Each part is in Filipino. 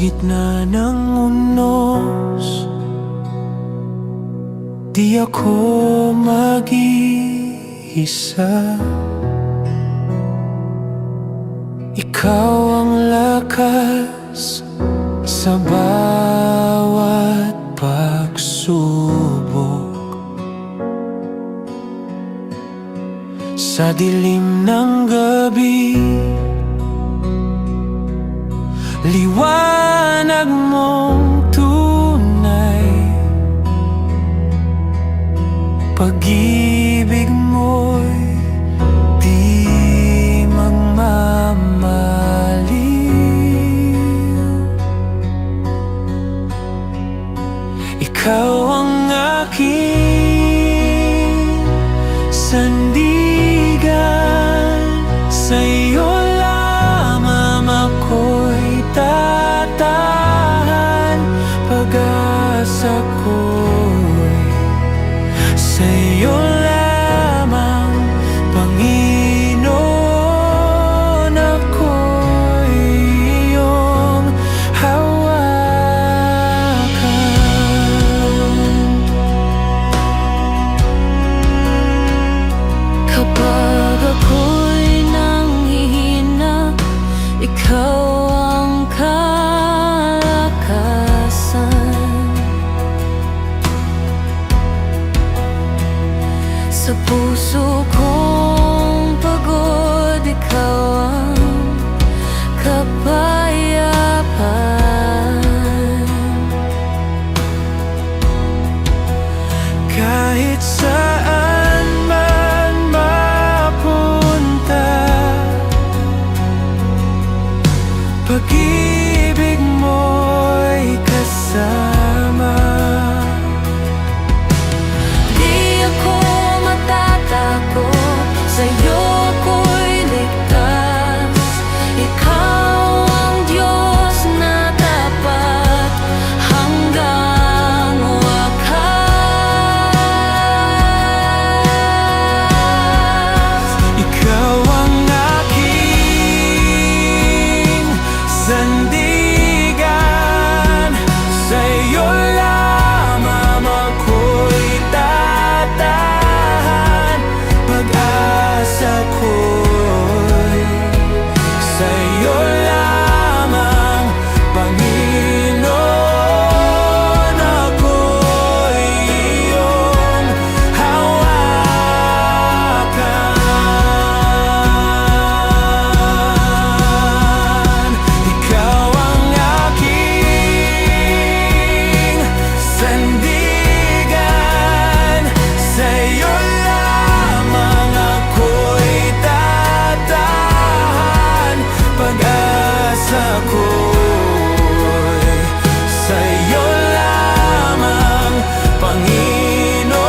gitna ng unos, di ako mag-iisa. Ikaw ang lakas sa bawat pagsubok. Sa dilim ng gabi, liwanag mong tunay. Pag-ibig mo'y di magmamaliw. Ikaw ang aking sandigan, sa'yo lamang ako'y tatahan. Pag-asa ko'y sa'yo lamang, Panginoon. Ako'y iyong hawakan. Kapag ako'y nanghihina, ikaw ang kalakasan. Sa puso kong pagod, ikaw ang kapayapaan. Kahit saan man mapunta, pag-ibig mo'y kasama. Di ako matatakot, sa'yo ako'y ligtas. Ikaw ang Diyos na tapat hanggang wakas. Ikaw ang aking sandigan, sa'yo lamang ako'y tatahan. Pag-asa ko'y sa'yo lamang, Panginoon. Ako'y iyong hawakan. Ikaw ang aking sandigan, sa'yo lamang ako'y tatahan. Pag-asa ko'y sa'yo lamang, Panginoon.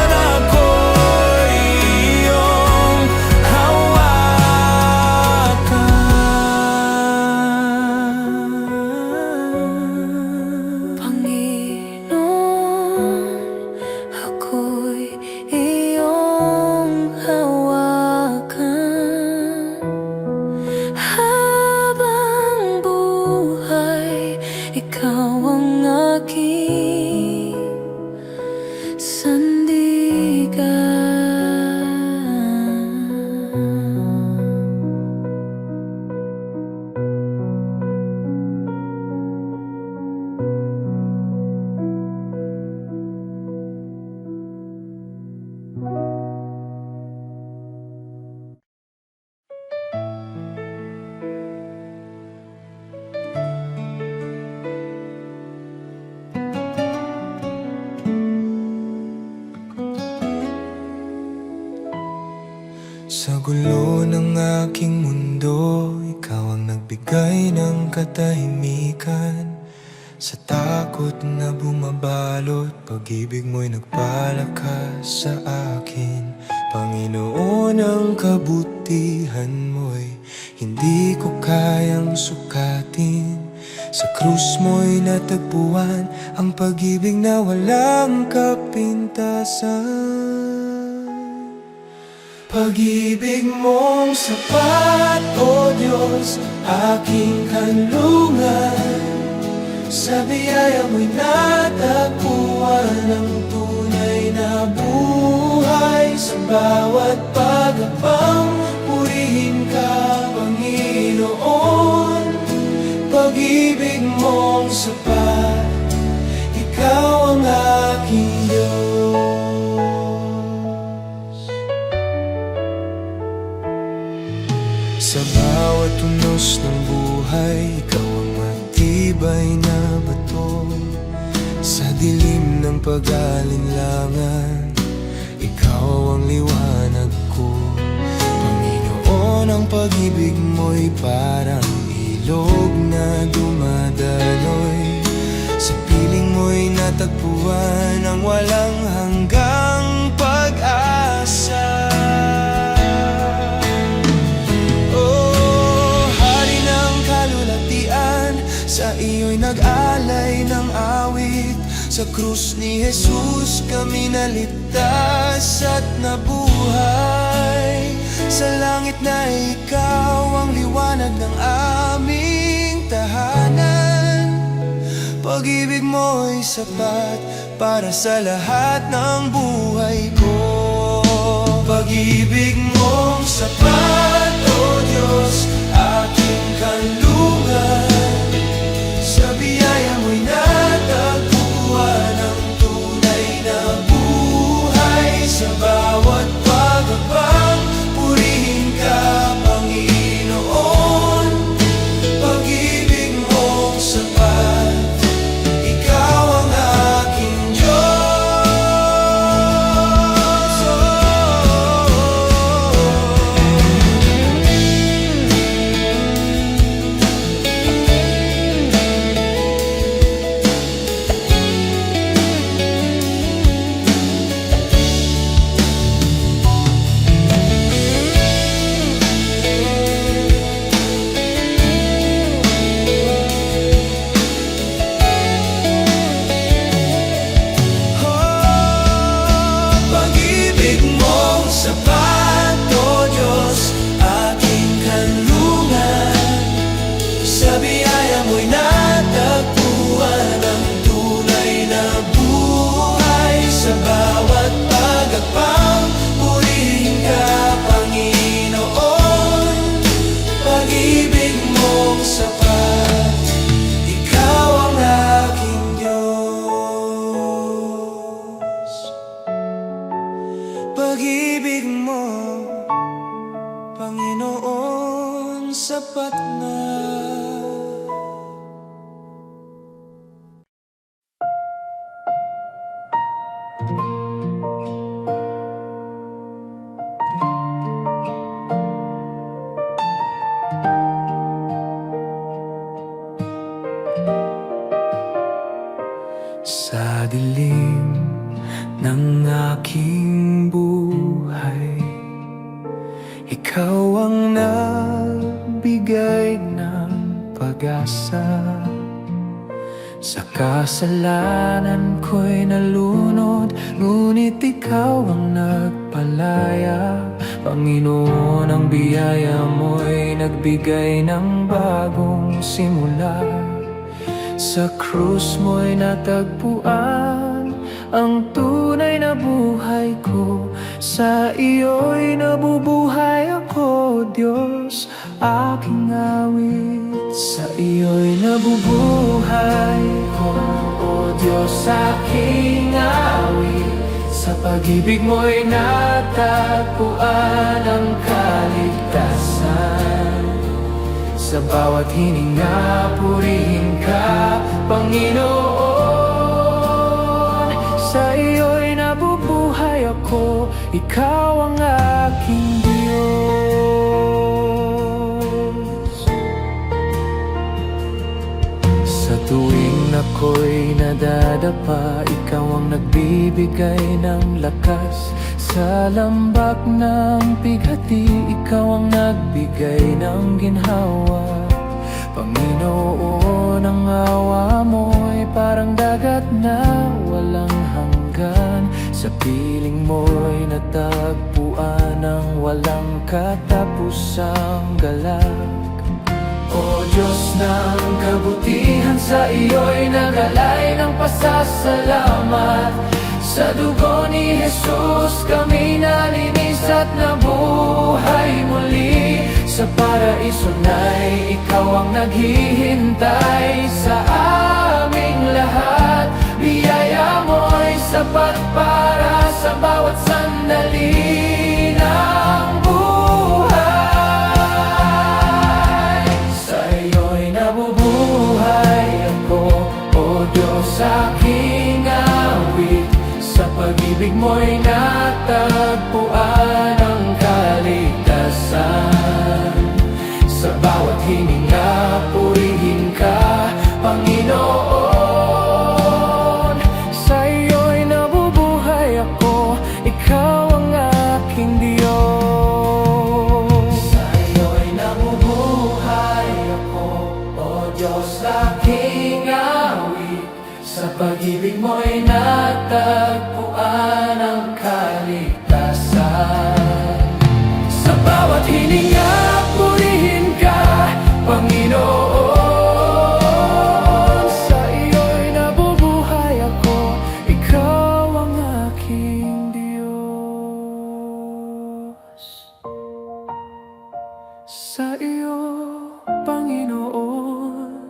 Ako'y iyong hawakan. Panginoon, ako'y iyong hawakan. Habang buhay, ikaw ang aking sandigan. Sa gulo ng aking mundo, ikaw ang nagbigay ng katahimikan. Sa takot na bumabalot, pag-ibig mo'y nagpalakas sa akin. Panginoon, ang kabutihan mo'y hindi ko kayang sukatin. Sa krus mo'y natagpuan ang pag-ibig na walang kapintasan. Pag-ibig mong sapat, O Diyos, aking kanlungan. Sa biyaya mo'y natagpuan ang tunay na buhay. Sa bawat pagapang, purihin ka, Panginoon. Pag-ibig mong sapat, Ikaw ang aking Diyos. Sa bawat tunos ng buhay, Ikaw ang matibay na bato. Sa dilim ng pag-alinlangan, Ikaw ang liwanag ko. Panginoon, ang pag-ibig mo'y parang ilog na dumadaloy. Sa piling mo'y natagpuan ang walang hanggang pag-asa. Sa iyo'y nag-alay ng awit. Sa krus ni Jesus kami naligtas at nabuhay. Sa langit na Ikaw ang liwanag ng aming tahanan. Pag-ibig mo'y sapat para sa lahat ng buhay ko. Pag-ibig mong sapat, O Diyos, aking kanlungan. Sa biyaya mo'y natagpuan ang tunay na buhay. Sa bawat pagabang, purihin ka, Panginoon. Pag-ibig mong sapat, Ikaw ang aking Diyos. Pag-ibig mong sapat, O Diyos, aking kanlungan. Sa biyaya mo'y natagpuan ang tunay na buhay. Sa bawat pagagpang, purihin ka, Panginoon. Pag-ibig mong sapat, Ikaw ang aking Diyos. Pag-ibig mo, Panginoon, sapat na. Sa dilim ng aking buhay, Ikaw ang nagbigay ng pag-asa. Sa kasalanan ko'y nalunod, ngunit Ikaw ang nagpalaya. Panginoon, ang biyaya mo'y nagbigay ng bagong simula. Sa krus mo'y natagpuan ang tunay na buhay ko. Sa iyo'y nabubuhay ako, Diyos, aking awit. Sa iyo'y nabubuhay ko, O Diyos, aking awit. Sa pag-ibig mo'y natagpuan ang kaligtasan. Sa bawat hininga, purihin ka, Panginoon. Sa iyo'y nabubuhay ako, Ikaw ang aking Diyos. Sa tuwing ako'y nadadapa, Ikaw ang nagbibigay ng lakas. Sa lambak ng pighati, Ikaw ang nagbigay ng ginhawa. Panginoon, ang awa mo'y parang dagat na walang hanggan. Sa piling mo'y natagpuan natagpuan ng walang katapusang galak. O Diyos ng kabutihan, sa iyo'y nagalay ng pasasalamat. Sa dugo ni Jesus kami nalinis at nabuhay muli. Sa paraiso na'y ikaw ang naghihintay sa aming lahat. Biyaya mo'y sapat para sa bawat sandali ng buhay. Sa iyo'y nabubuhay ako, O Diyos, aking awit. Sa pag-ibig mo'y natagpuan ang kaligtasan. Sa bawat hininga, purihin ka, Panginoon. Sa iyo'y nabubuhay ako, ikaw ang aking Diyos. Sa iyo'y nabubuhay ako, O Diyos, aking awit. Sa pag-ibig mo'y natagpuan ang kaligtasan. Sa bawat hininga, purihin ka, Panginoon. Sa iyo'y nabubuhay ako, ikaw ang aking Diyos. Sa iyo, Panginoon,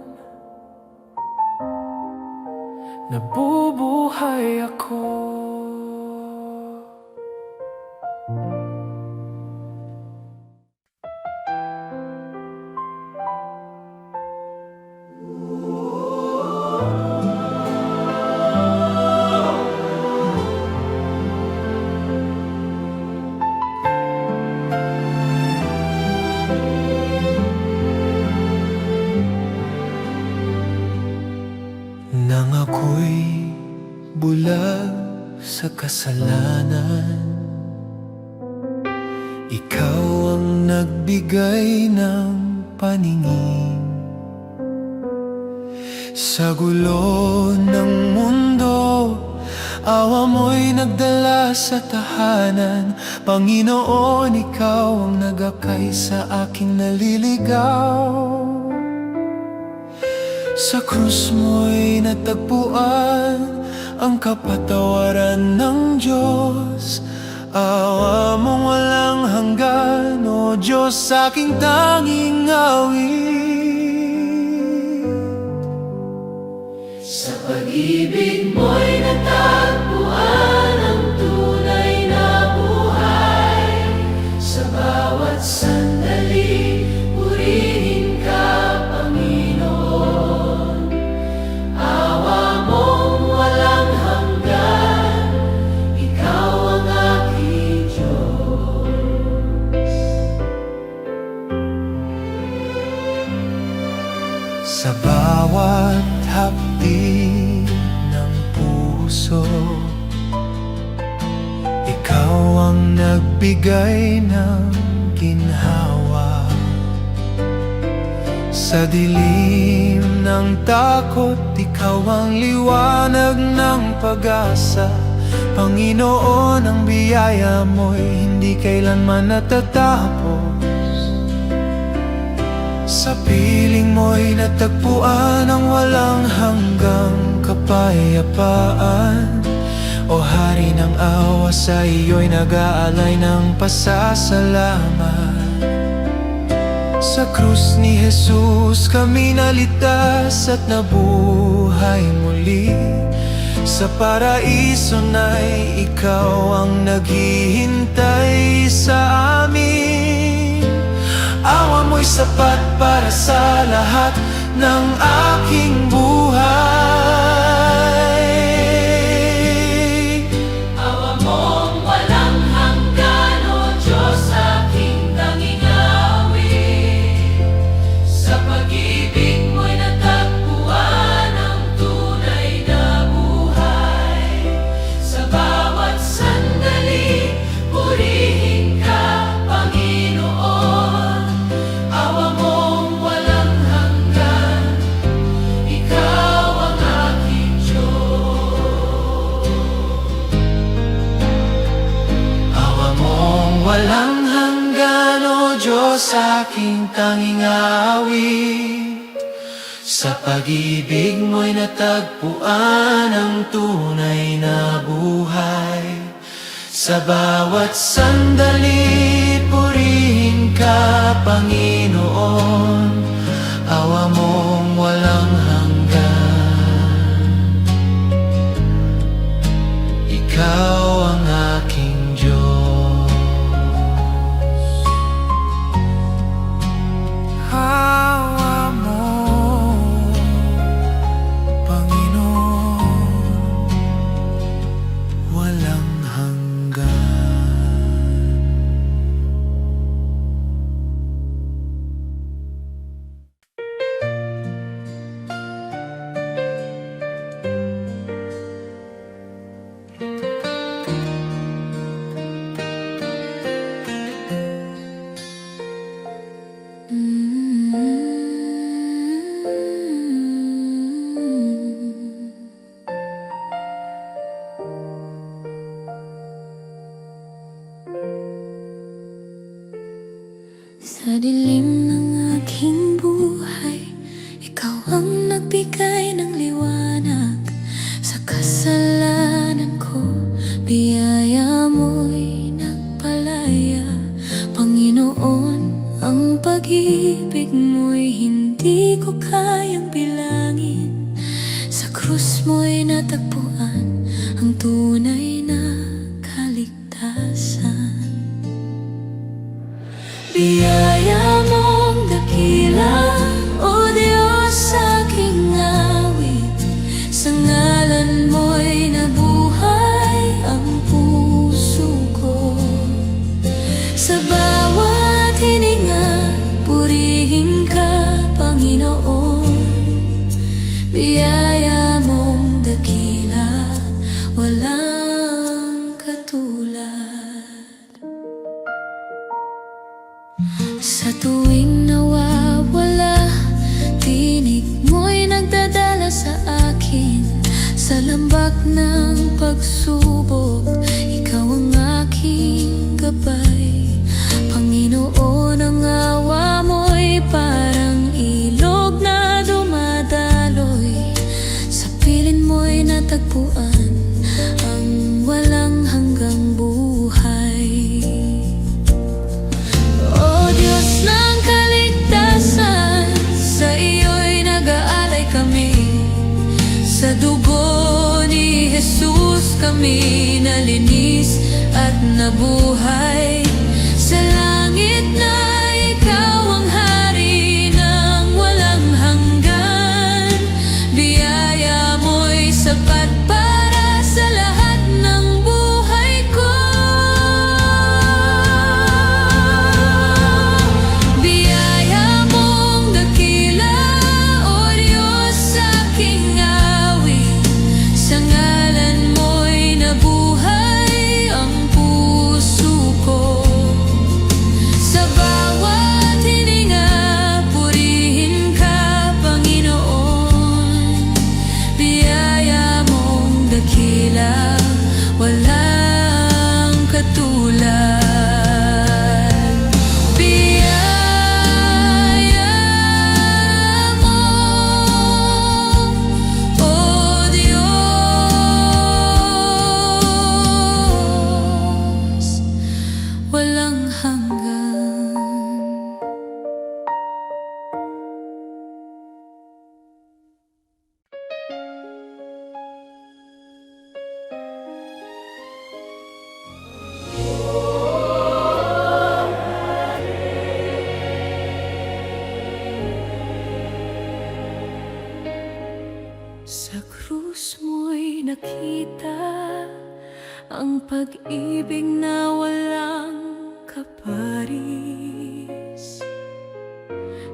nabubuhay ako. Nang ako'y bulag sa kasalanan, ikaw ang nagbigay ng paningin. Sa gulo ng mundo, awa mo'y nagdala sa tahanan. Panginoon, ikaw ang nagakay sa aking naliligaw. Sa krus mo'y natagpuan ang kapatawaran ng Diyos. Awa mong walang hanggan, O Diyos, aking tanging awit. Sa pag-ibig mo'y natagpuan ang tunay na buhay. Sa bawat sandali, purihin ka, Panginoon. Awa mong walang hanggan, ikaw ang aking Diyos. Sa bawat hapdi ng puso, ikaw ang nagbigay ng ginhawa. Sa dilim ng takot, ikaw ang liwanag ng pag-asa. Panginoon, ang biyaya mo'y hindi kailanman natatapos. Sa piling mo'y natagpuan ang walang hanggang kapayapaan. O Hari ng awa, sa iyo'y nag-aalay ng pasasalamat. Sa krus ni Jesus kami nalitas at nabuhay muli. Sa paraiso na'y ikaw ang naghihintay sa amin. Awa mo'y sapat para sa lahat ng aking buhay. Awa mong walang hanggan, O Diyos, aking tanging awit. Sa pag-ibig mo'y natagpuan ang tunay na buhay. Sa bawat sandali, purihin ka, Panginoon. Awa mong walang hanggan, ikaw aking tanging awit. Sa pag-ibig mo'y natagpuan ang tunay na buhay. Sa bawat sandali, purihin ka, Panginoon. Awa mong walang hanggan. Ikaw ang aking Diyos. Awa mo, Panginoon, Walang hanggan. Sa dilim ng aking buhay, ikaw ang nagbigay ng liwanag. Sa kasalanan ko, biyaya mo'y nagpalaya. Panginoon, ang pag-ibig mo'y hindi ko kayang bilangin. Sa krus mo'y natagpuan ang tunay na kaligtasan. Biyaya mong dakila, O Diyos, aking awit. Sa ngalan mo'y nabuhay ang puso ko. Sa bawat hininga, purihin ka, Panginoon. Biyaya mong dakila, walang katulad. Sa tuwing nawawala, tinig mo'y nagdadala sa akin. Sa lambak ng pagsubok, ikaw ang aking gabay. Panginoon, ang awa mo'y parang ilog na dumadaloy. Sa piling mo'y natagpuan ang walang hanggang buhay. O Diyos ng kaligtasan, sa iyo'y nag-aalay kami. Sa dugo ni Jesus kami nalinis at nabuhay. Sa langit na ikaw ang hari ng walang hanggan. Biyaya mo'y sapat para sa lahat ng buhay ko. Biyaya mong dakila, O Diyos, aking awit. Sa ngalan mo'y nabuhay ang puso ko. Sa bawat hininga, purihin ka, Panginoon. Biyaya mong dakila, walang katulad. Biyaya mo, O Diyos, walang hanggan. Sa krus mo'y nakita ang pag-ibig na walang kaparis.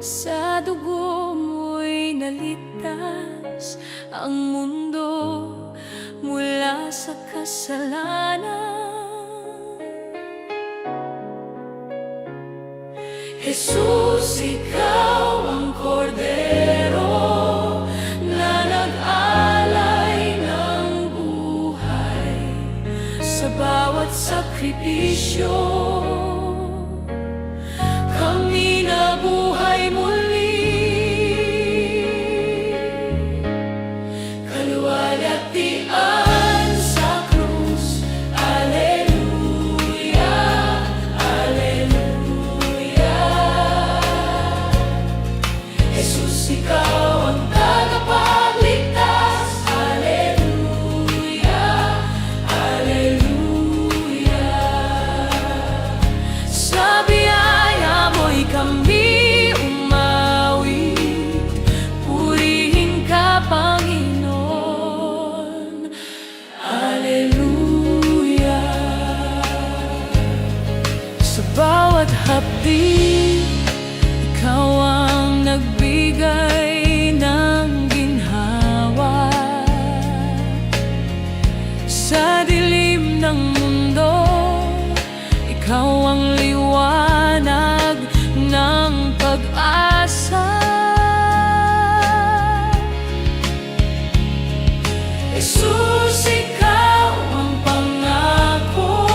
Sa dugo mo'y naligtas ang mundo mula sa kasalanan. Jesus, ikaw ang kordero na nag-alay ng buhay. Sa bawat sakripisyo, kami hapdi. Ikaw ang nagbigay ng ginhawa sa dilim ng mundo. Ikaw ang liwanag ng pag-asa. Jesus, ikaw ang pangako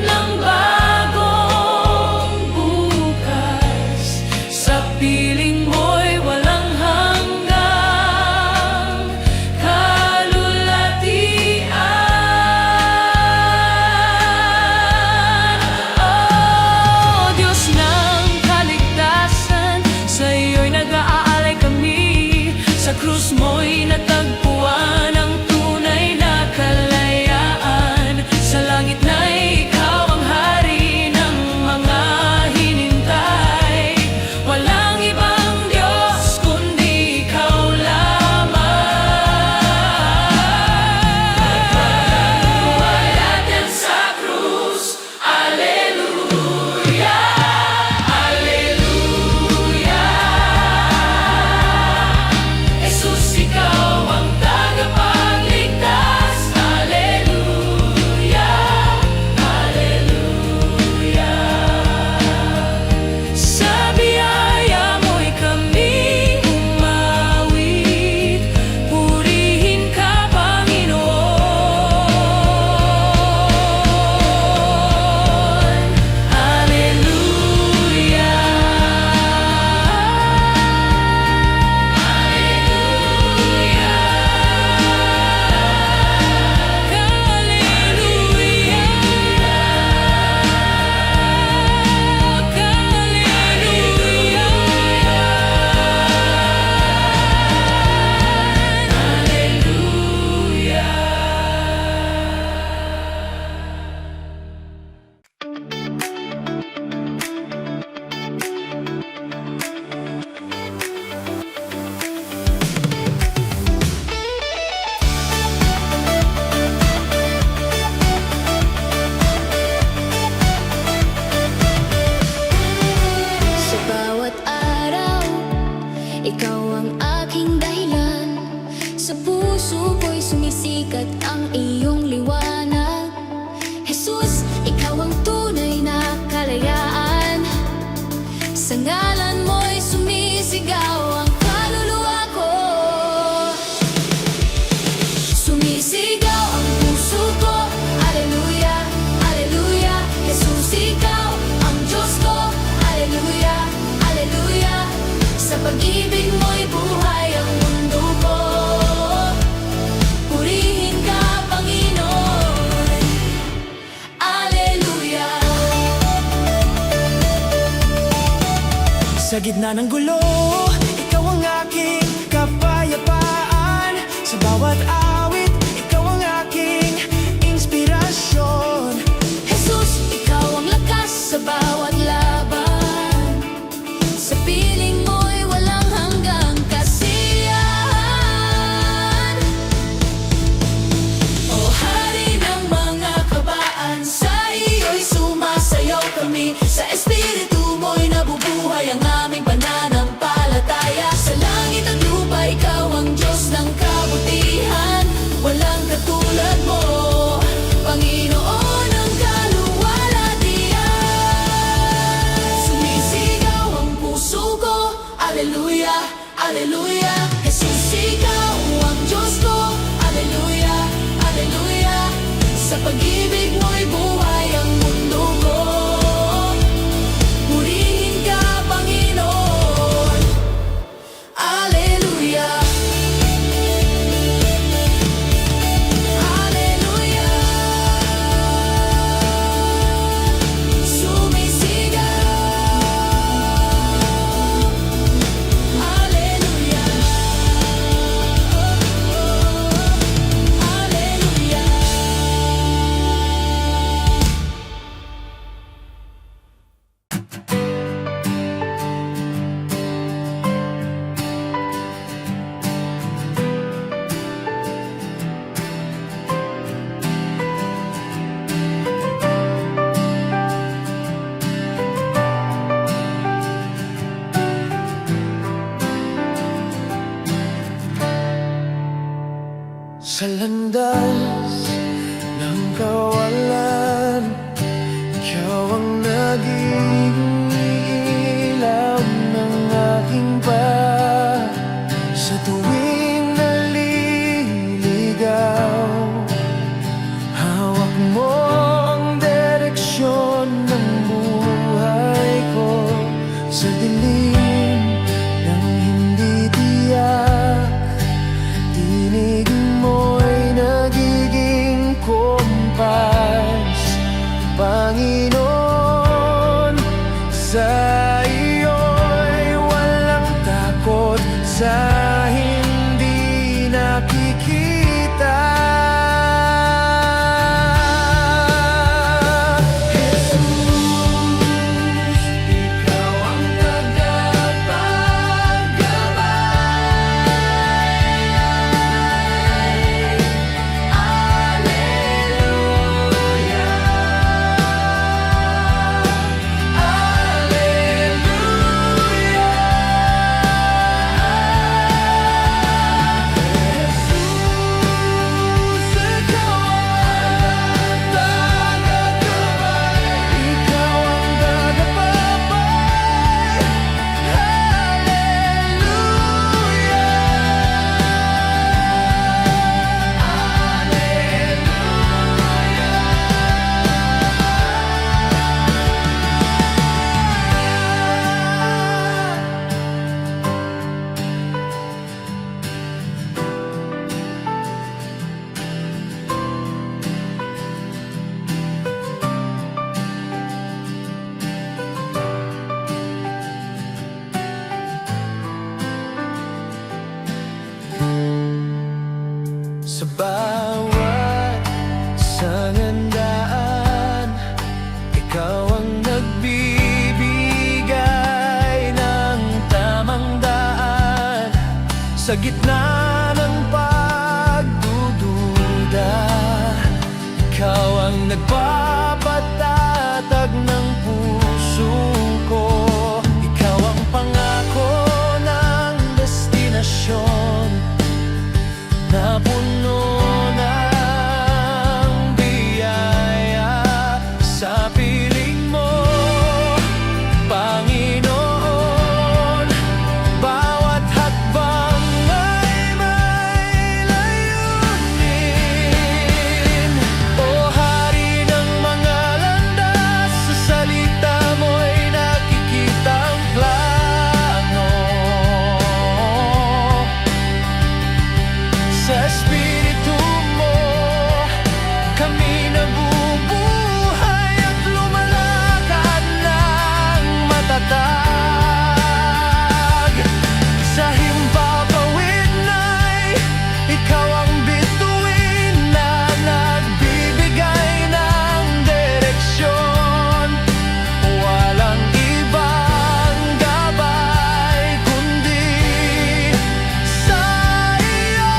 ng bagong bukas. Sa piling mo'y walang hanggang kalulatian. Oh, Diyos ng kaligtasan, sa iyo'y nag-aalay kami. Sa krus mo'y natagpuan ang tunay na kalayaan. Sa langit na ikaw ang hari ng mga hinintay. Walang ibang Diyos kundi ikaw lamang. Natin sa krus, Alleluia, Alleluia. Jesus, ikaw ang tagapagligtas. Alleluia, Alleluia. Sa biyaya mo'y kami umawit. Purihin ka, Panginoon. Alleluia, Sa bawat araw, ikaw ang aking dahilan. Sa puso ko'y sumisikat ang iyong liwanag. Jesus, ikaw ang tunay na kalayaan. Sa ngalan mo'y sumisigaw ang kaluluwa ko. Sumisigaw ang puso ko. Alleluia, Alleluia. Jesus, ikaw ang Diyos ko. Alleluia, Alleluia. Sa pag-ibig mo'y buhay ang mundo ko. Purihin ka, Panginoon. Alleluia. Sa gitna ng gulo, ikaw ang aking kapayapaan. Sa bawat awit, ikaw ang aking inspirasyon. Jesus, ikaw ang lakas sa bawat laban. Sa piling mo'y walang hanggang kasiyahan. O hari ng mga kabaan, sa iyo'y sumasayaw kami. Sa espiritu mo'y nabubuhay ang aming pananampalataya. Sa landas ng kawalan, ikaw ang naging ilaw ng aking pag. Sa tuwing naliligaw, hawak mo ang direksyon ng buhay ko. Sa dilim ng hindi tiyak, tinig mo'y nagiging kompas. Panginoon, sa iyo'y walang takot sa hindi nakikita. Jesus, ikaw ang tagapagabay. Sa bawat sangandaan, ikaw ang nagbibigay ng tamang daan. Sa gitna ng pagdududa, ikaw ang nagpapatatag ng puso ko. Ikaw ang pangako ng destinasyon na puno ng biyaya. Sa piling mo, Panginoon, bawat hakbang ay may layunin. O Hari ng mga landas, sa salita mo'y nakikita ang plano. Sa Espiritu mo, kami nabubuhay at lumalakad ng matatag. Sa himpapawid na'y ikaw ang bituin na nagbibigay ng direksyon. Walang ibang gabay kundi sa iyo.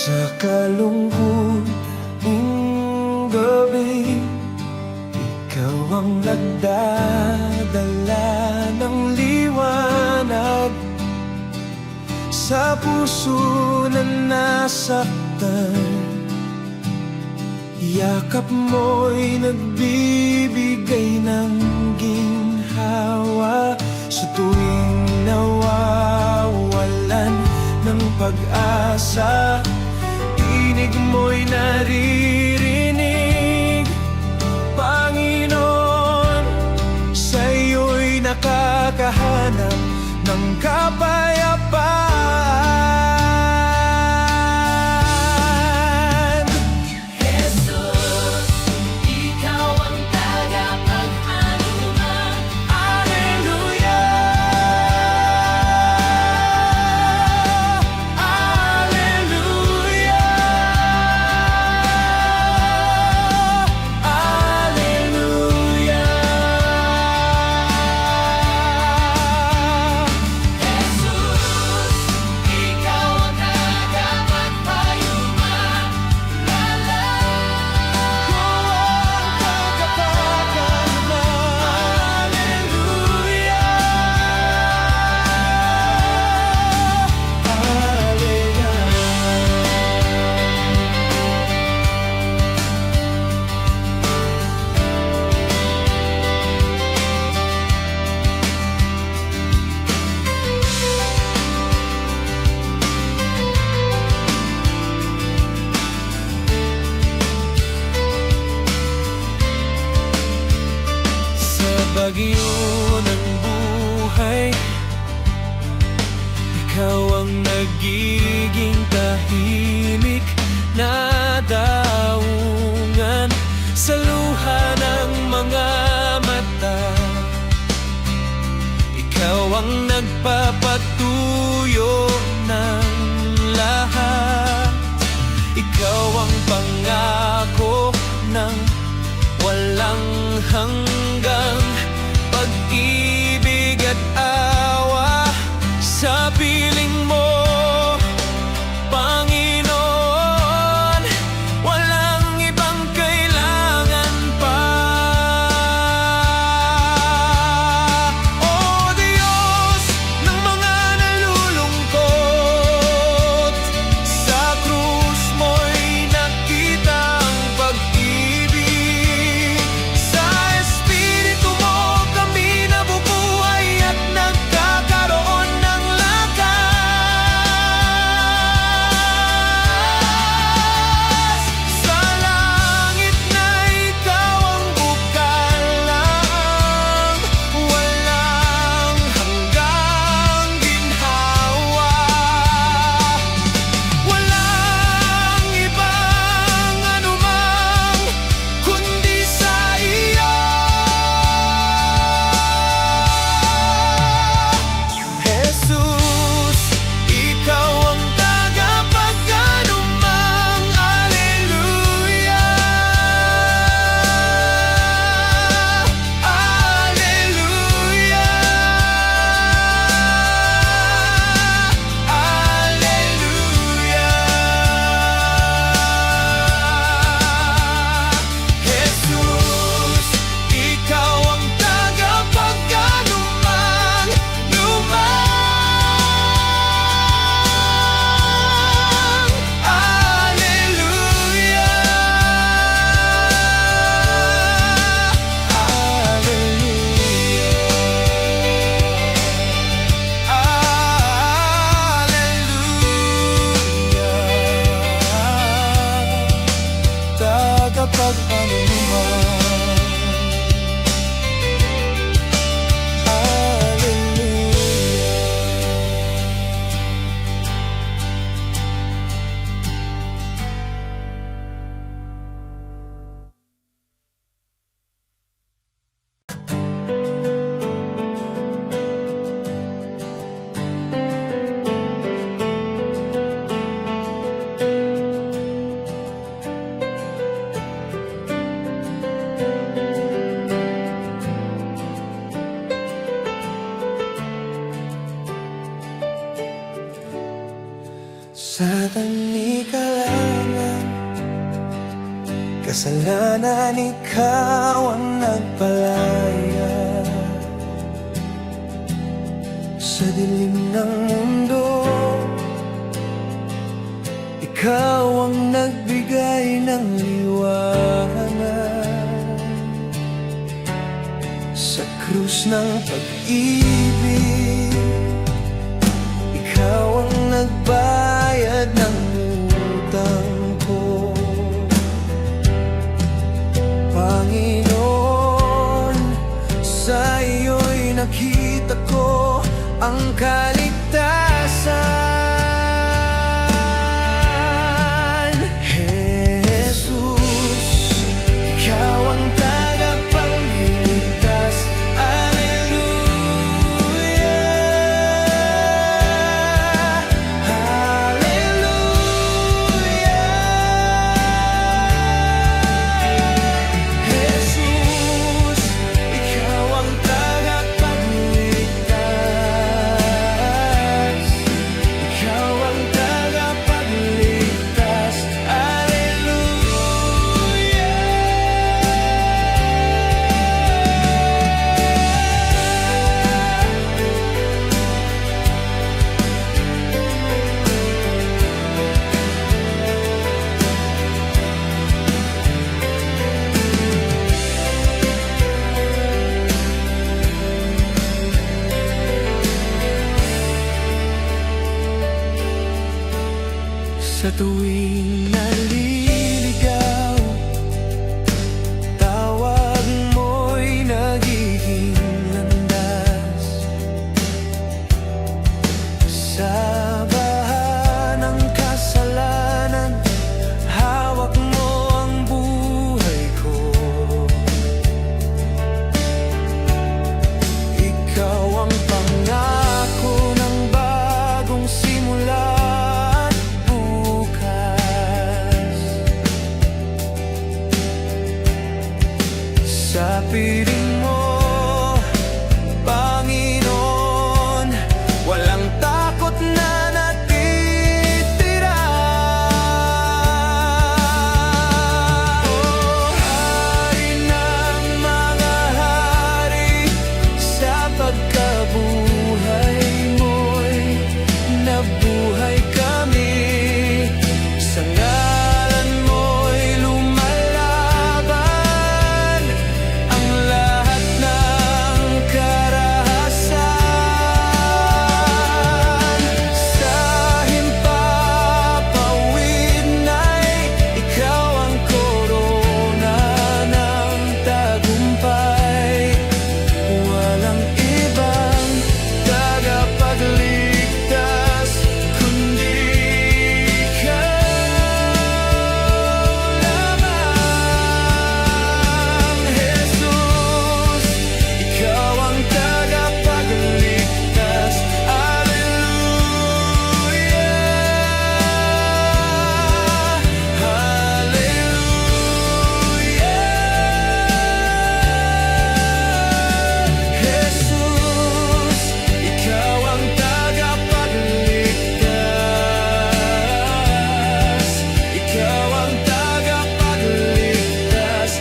Sa kalungkuting gabi, ikaw ang nagdadala ng liwanag sa puso na nasaktan. Yakap mo'y nagbibigay ng ginhawa sa tuwing nawawalan ng pag-asa. Tinig mo'y naririnig, Panginoon, sa'yo'y nakakahanap ng kapayapaan. Jesus, ikaw ang tagapaghanungan. Alleluia, Alleluia, Alleluia. Jesus, ikaw ang tagapagpayuman. Sa bagyo ng buhay, ikaw ang nagiging tahimik na daungan sa luha ng mga mata. Ikaw ang nagpapatuyo ng lahat. Ikaw ang pangako ng walang hanggang pag-ibig at awa sa piling mo, Panginoon. Walang ibang kailangan pa. O Diyos ng mga nalulungkot, sa krus mo'y nakita ang pag-ibig. Sa Espiritu mo kami nabubuhay at nagkakaroon ng lakas. Sa langit na ikaw ang bukalang walang hanggang ginhawa. Walang ibang anumang kundi sa iyo. Jesus, ikaw ang tagapagkanumang. Alleluia, Alleluia, Alleluia. Jesus, ikaw ang tagapagkanumang lumang. Alleluia, Alleluia, tagapagkanumang. Sa tanikala kasalanan, ikaw ang nagpalaya. Sa dilim ng mundo, ikaw ang nagbigay ng liwanag. Sa krus ng pag-ibig, ikaw ang nagbayad ng utang ko. Panginoon, sa iyo'y nakita ko ang kaligtasan. Jesus, ikaw ang tagapagligtas. Hallelujah, hallelujah. Jesus, ikaw ang tagapagligtas. Ikaw ang tagapagligtas. Sa tuwing naliligaw, tawag mo'y nagiging landas. Sa baha ng kasalanan, hawak mo ang buhay ko. Ikaw ang pangako ng bagong simula at bukas. Sa piling mo, Panginoon, walang takot na natitira. Oh, Hari ng mga hari, sa pagkabuhay mo'y nabuhay kami. Sa ngalan mo'y lumalaban ang lahat ng karahasan. Sa himpapawid na'y ikaw ang korona ng tagumpay. Walang ibang tagapagligtas kundi ikaw lamang. Jesus, ikaw ang tagapagligtas. Hallelujah, hallelujah. Jesus, ikaw ang tagapagligtas. Ikaw ang tagapagligtas.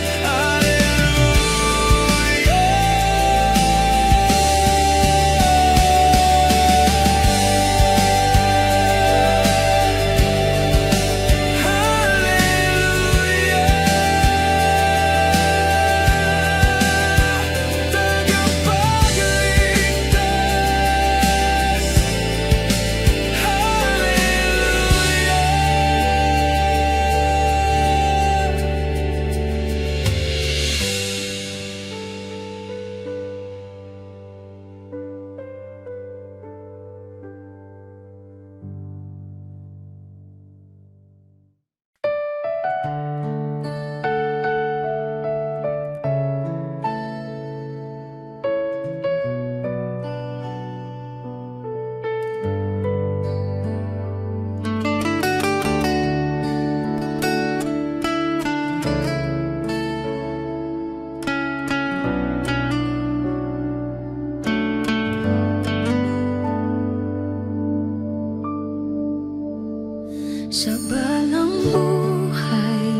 Sa balang buhay,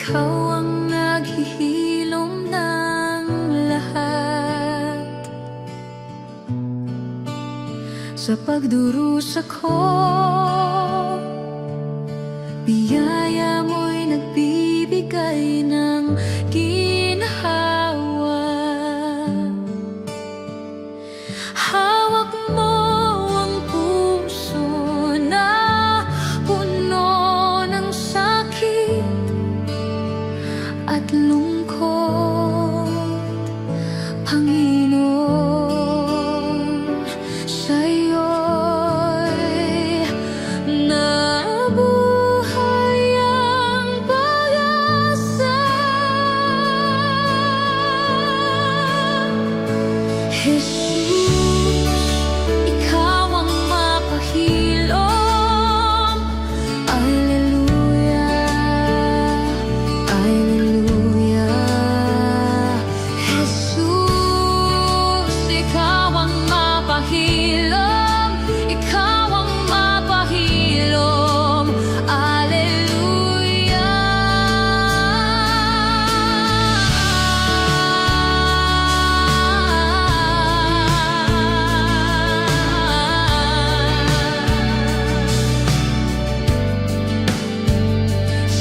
ikaw ang naghihilom ng lahat. Sa pagdurusa ko, biyaya mo'y nagbibigay ng ginhawa. Hawak mo ang puso na puno ng sakit at lungkot, Panginoon. Sa'yo'y nabuhay ang pag-asa. Jesus, ikaw ang mapahilom. Alleluia, Alleluia. Jesus, ikaw ang mapahilom. Ikaw ang mapahilom. Alleluia.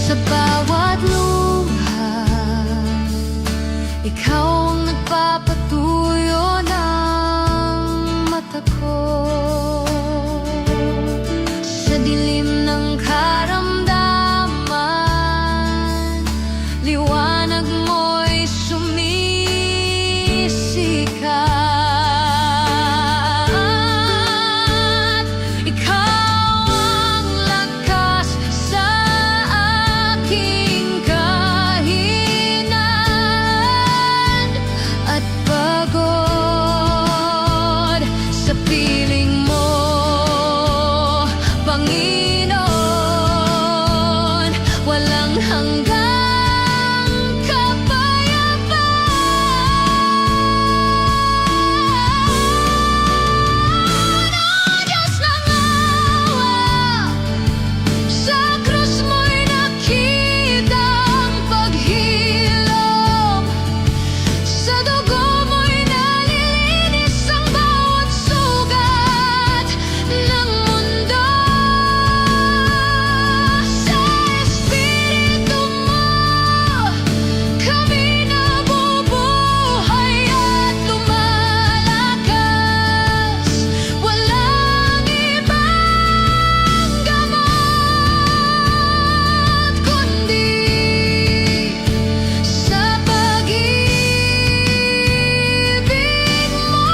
Sa bawat lungha, ikaw ang nagpapatuyo ng mata ko. Sa dilim ng karamdaman, liwanag mo'y sumisikat. Ikaw ang lakas sa aking kahinaan at pagod. Sa piling mo, Panginoon, walang hanggang kapayapaan. O Diyos ng awa, sa krus mo'y nakita ang paghilom. Sa dugo mo'y nalilinis ang bawat sugat ng mundo. Sa Espiritu mo, kami nabubuhay at lumalakas. Walang ibang gamot kundi sa pag-ibig mo.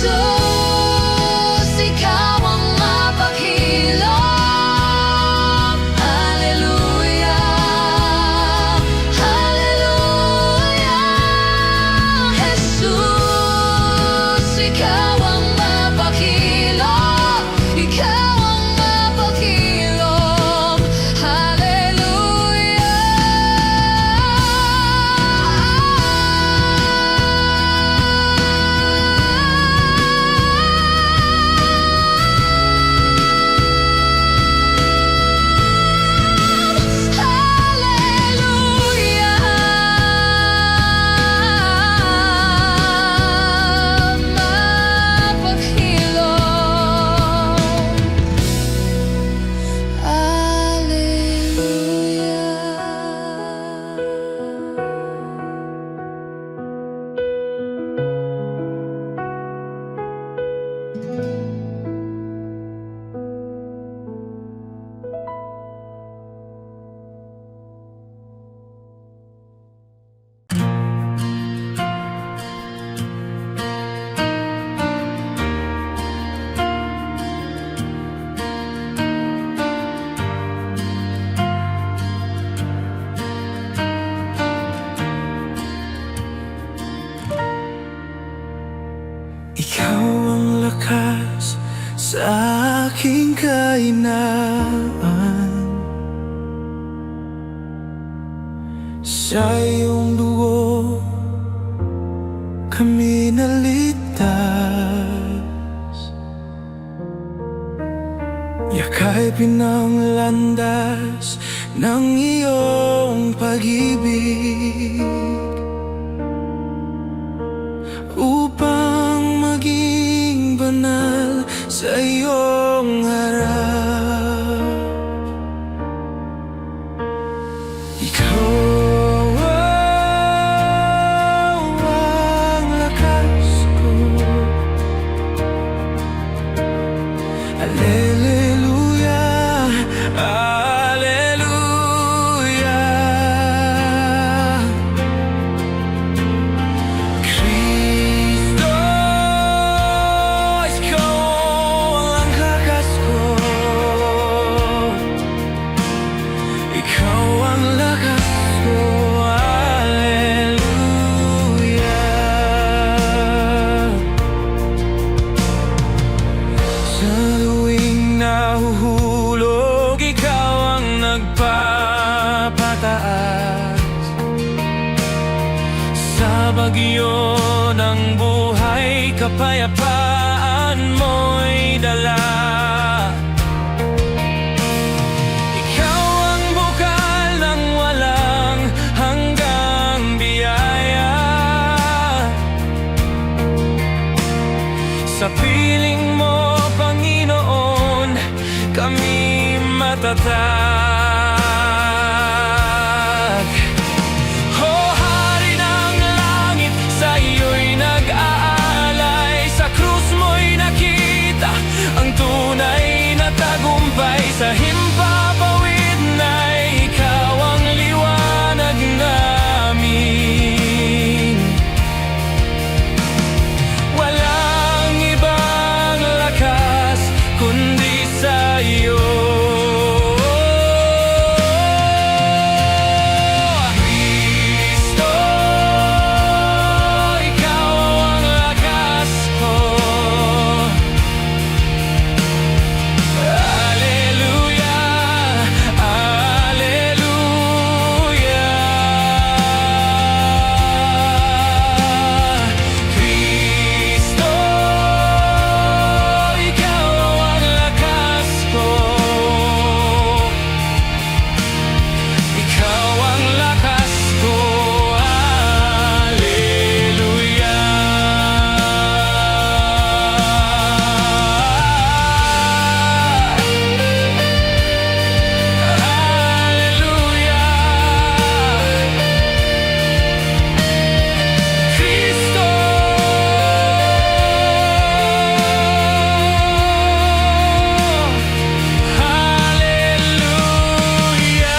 Jesus, ikaw ang mapaghilom. Alleluia, Alleluia. Jesus, ikaw ang mapaghilom. Ikaw ang mapaghilom. Alleluia. Ikaw ang lakas sa aking kahinaan. Sa iyong dugo kami naligtas. Ika'y pinanglandas ng iyong pag-ibig upang maging banal sa iyong harap. Ikaw ang lakas ko. Alleluia, alleluia. Kristo, ikaw ang lakas ko. Ikaw ang lakas ko. Alleluia. Sa tuwing nahuhulog, ikaw ang nagpapataas. Sa bagyo ng buhay, kapayapaan mo'y dala. Ikaw ang bukal ng walang hanggang biyaya. Sa piling mo, Panginoon, kami matatag. O Hari ng langit, sa iyo'y nag-aalay. Sa krus mo'y nakita ang tunay na tagumpay. Sa himpapawid na ikaw ang liwanag namin. Walang ibang lakas kundi sa iyo. Kristo, ikaw ang lakas ko. Alleluia, alleluia. Kristo, ikaw ang lakas ko. Ikaw ang lakas ko. Alleluia. Alleluia. Kristo, Alleluia.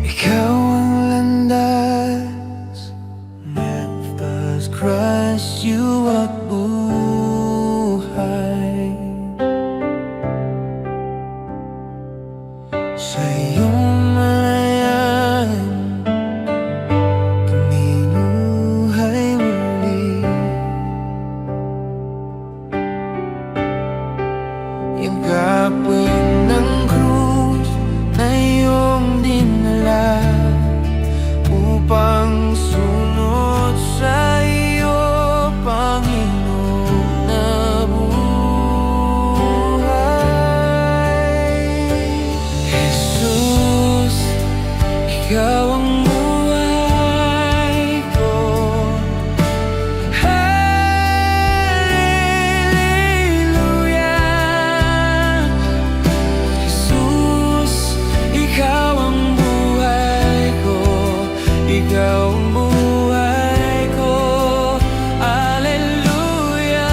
Ikaw ang landas, nagpas Christ you at buhay. Sa iyong malayan, paminuhay muli. Yung gapin ng krus na iyong dinala upang sunod sa iyo, Panginoon na buhay. Jesus, ikaw ang buhay ko. Hallelujah. Jesus, ikaw ang buhay ko. Ikaw ang buhay ko. Alleluia.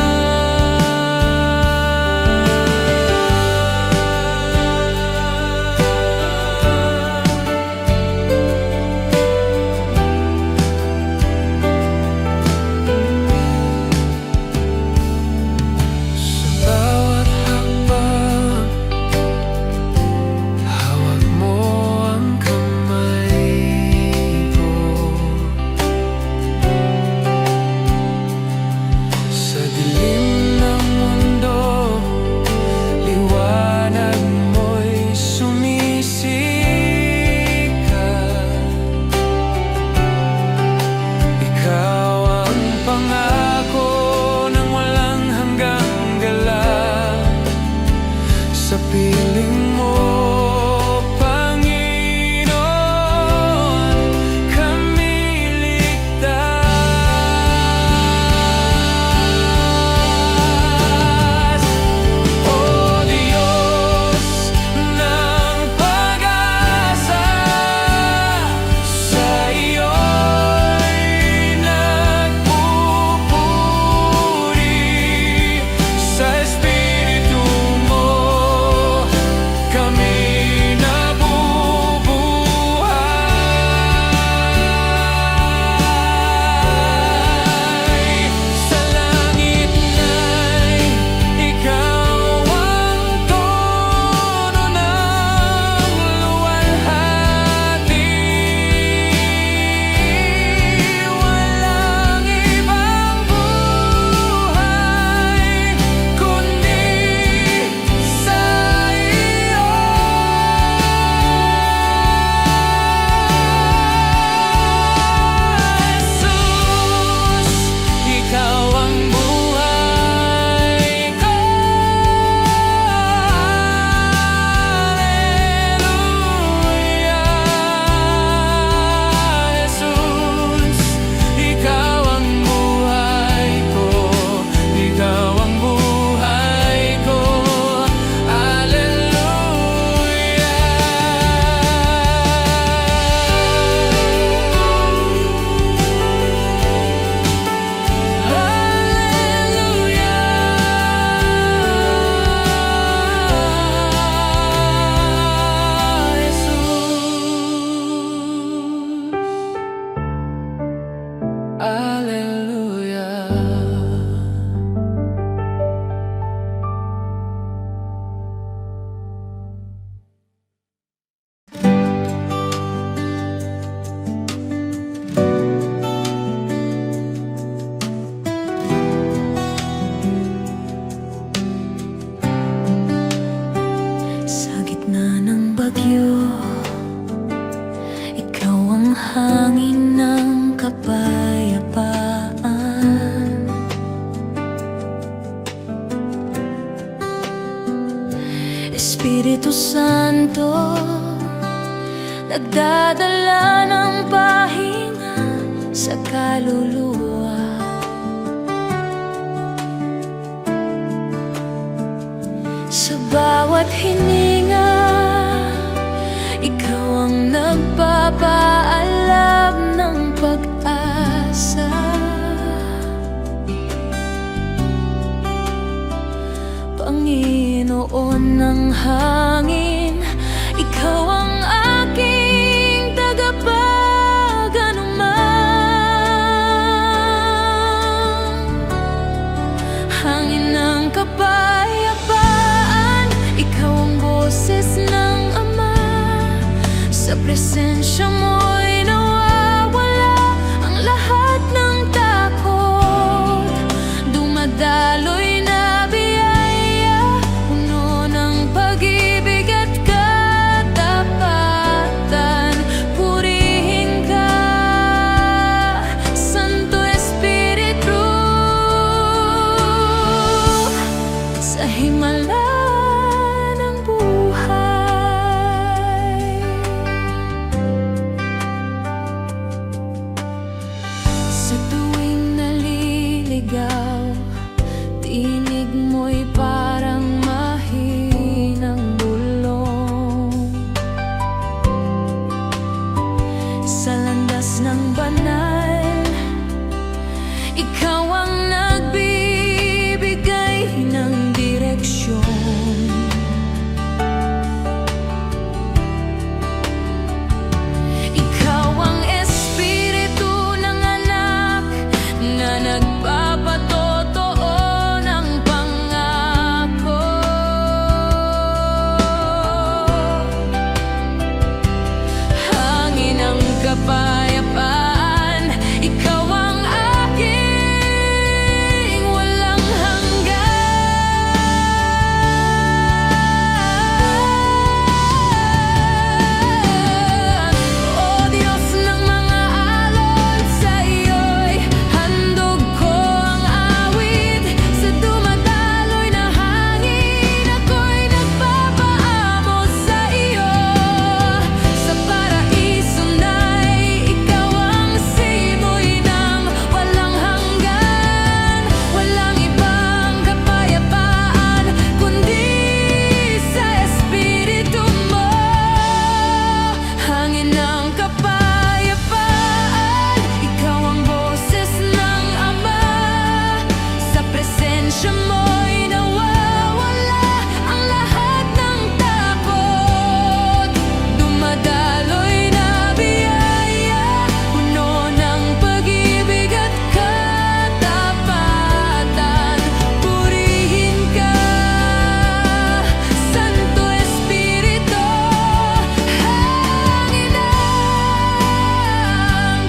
hangin ng kapayapaan. Espiritu Santo, nagdadala ng pahinga sa kaluluwa. Sa bawat hininga, ikaw ang nagpapaalam ng pag-asa. Panginoon ng hangin, ikaw ang aking tagapag-anuman. Hangin ng kapayapaan, ikaw ang boses ng Ama. Sa presensya mo'y nawawala ang lahat ng takot. Dumadaloy na biyaya, puno ng pag-ibig at katapatan. Purihin ka, Santo Espiritu, sa himala ng buhay. Sa tuwing naliligaw, tinig mo'y parang mahinang bulong. Sa landas ng banal, ikaw ang nagbibigay ng direksyon. Ikaw ang espiritu ng anak na nagpapatotoo ng pangako. Hangin ng kapayapaan, ikaw ang aking walang hanggan. O Diyos ng mga alon, sa iyo'y handog ko ang awit. Sa dumadaloy na hangin, ako'y nagpapaamo sa iyo. Sa paraiso na'y ikaw ang simoy ng walang hanggan. Walang ibang kapayapaan kundi sa espiritu mo. Hangin ng kapayapaan, ikaw ang boses ng Ama. Sa presensya mo'y nawawala ang lahat ng takot. Dumadaloy na biyaya, puno ng pag-ibig at katapatan. Purihin ka, Santo Espiritu, hangin ng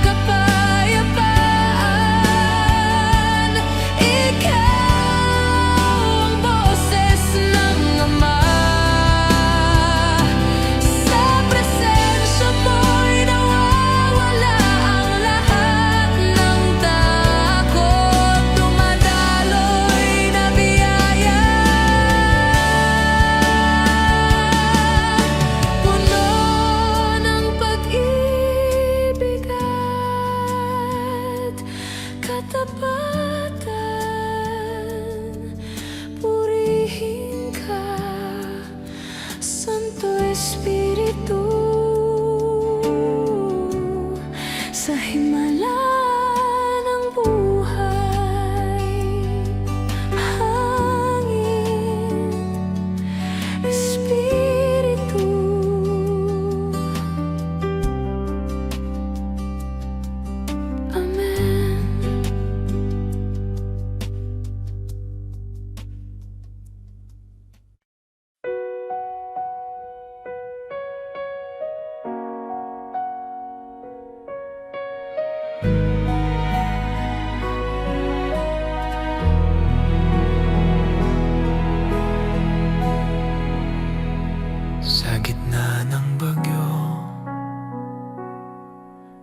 kapayapaan. Ikaw ang boses ng Ama. Sa presensya mo'y nawawala ang lahat ng takot. Dumadaloy na biyaya, puno ng pag-ibig at katapatan. Purihin ka, Santo Espiritu, sa himala ng buhay. Hangin, Espiritu. Amen.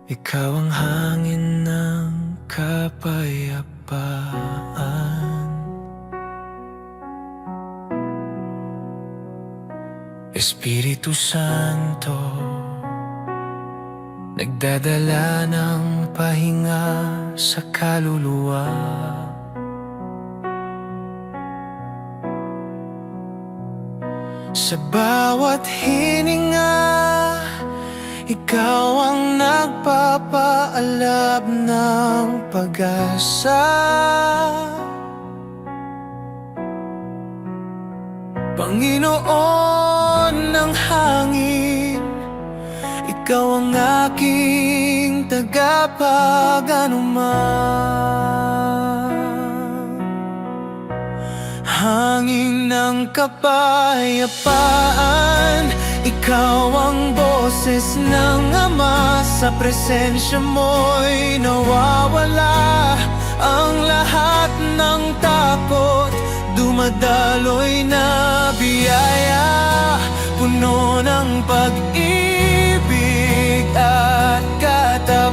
Ikaw ang hangin ng kapayapaan. Espiritu Santo, nagdadala ng pahinga sa kaluluwa. Sa bawat hininga, ikaw ang nagpapaalab ng pag-asa. Panginoon ng hangin, ikaw ang aking tagapag-anuman. Hangin ng kapayapaan, ikaw ang boses ng Ama. Sa presensya mo'y nawawala ang lahat ng takot. Dumadaloy na biyaya, puno ng pag-ibig at katapatan.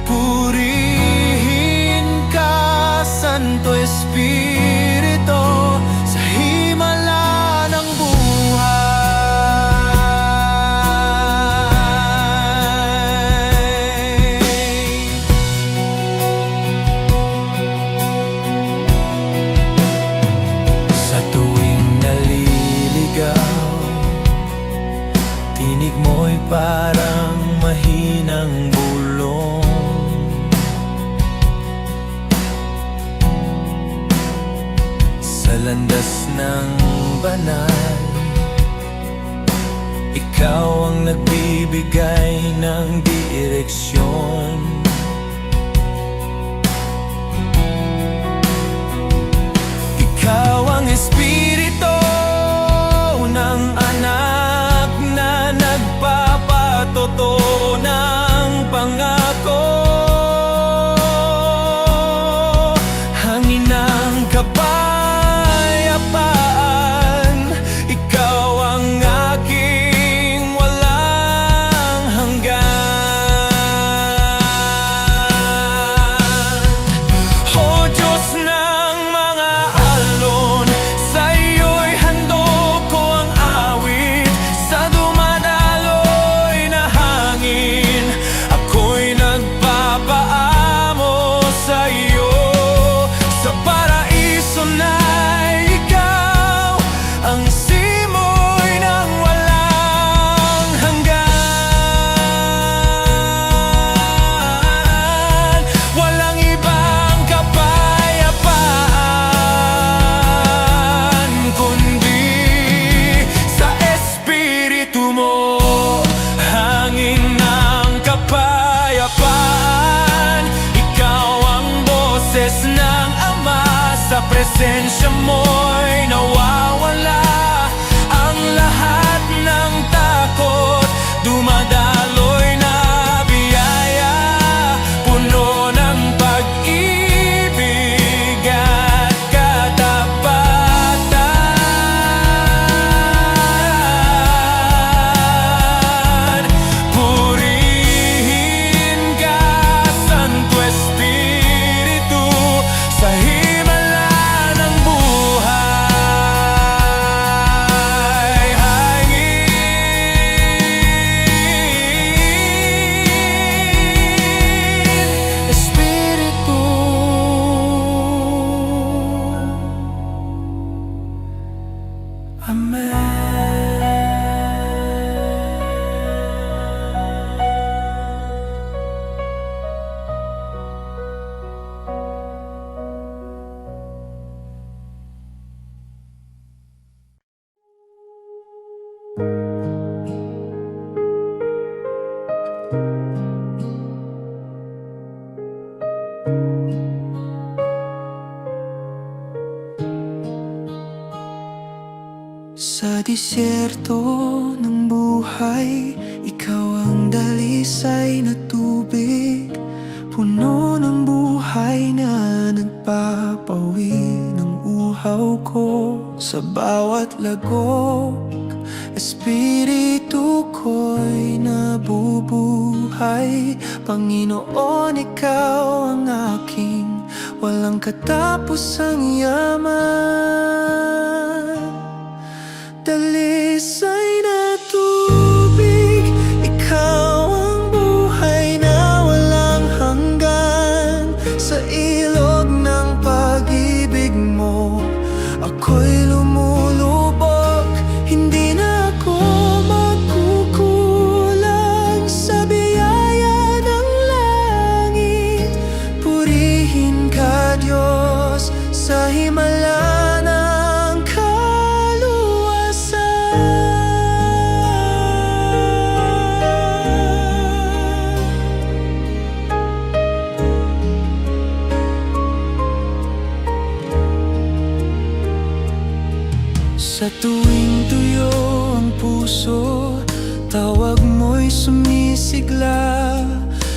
Purihin ka, Santo Espiritu, sa himala ng Sa tuwing naliligaw, tinig mo'y parang mahinang bulong. Sa landas ng banal, ikaw ang nagbibigay ng direksyon. Ikaw ang Espiritu ng anak na nagpapatotoo ng pangako. Hangin ng kapayapaan, ikaw ang aking walang hanggan. O Diyos ng mga alon, sa iyo'y handog ko ang awit. Sa dumadaloy na hangin, ako'y nagpapaamo sa iyo. Sa paraiso na'y ikaw ang simoy ng walang hanggan. Walang ibang kapayapaan kundi sa Espiritu mo. Hangin ng kapayapaan, ikaw ang boses ng Ama. Sa presensya mo'y nawawala ang lahat ng takot. Dumadaloy na biyaya, puno ng pag-ibig at katapatan. Purihin ka, Santo Espiritu, sa himala ng buhay. Hangin, Espiritu. Sa disyerto ng buhay, ikaw ang dalisay na tubig, puno ng buhay na nagpapawi ng uhaw ko. sa bawat lagok. Espiritu ko'y nabubuhay. Panginoon, Ikaw ang aking walang katapusang yaman. Dalisay na tubig, Ikaw ang buhay na walang hanggan. Sa ilog ng pag-ibig mo, ako'y lumulubog. Hindi na ako magkukulang sa biyaya ng langit. Purihin ka, Diyos, sa himala ng sa tuwing tuyo ang puso, tawag mo'y sumisigla.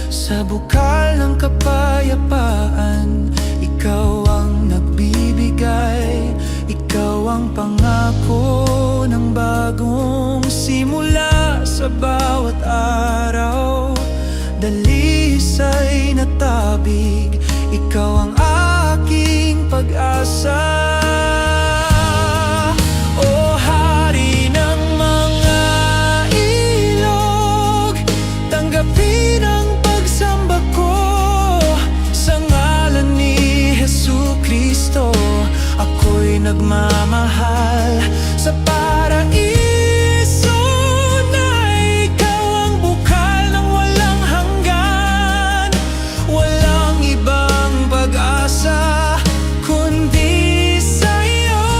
Sa bukal ng kapayapaan, Ikaw ang nagbibigay. Ikaw ang pangako ng bagong simula sa bawat araw. Dalisay na tabig, Ikaw ang aking pag-asa. Nagmamahal sa paraiso na Ikaw ang bukal ng walang hanggan. Walang ibang pag-asa kundi sa'yo.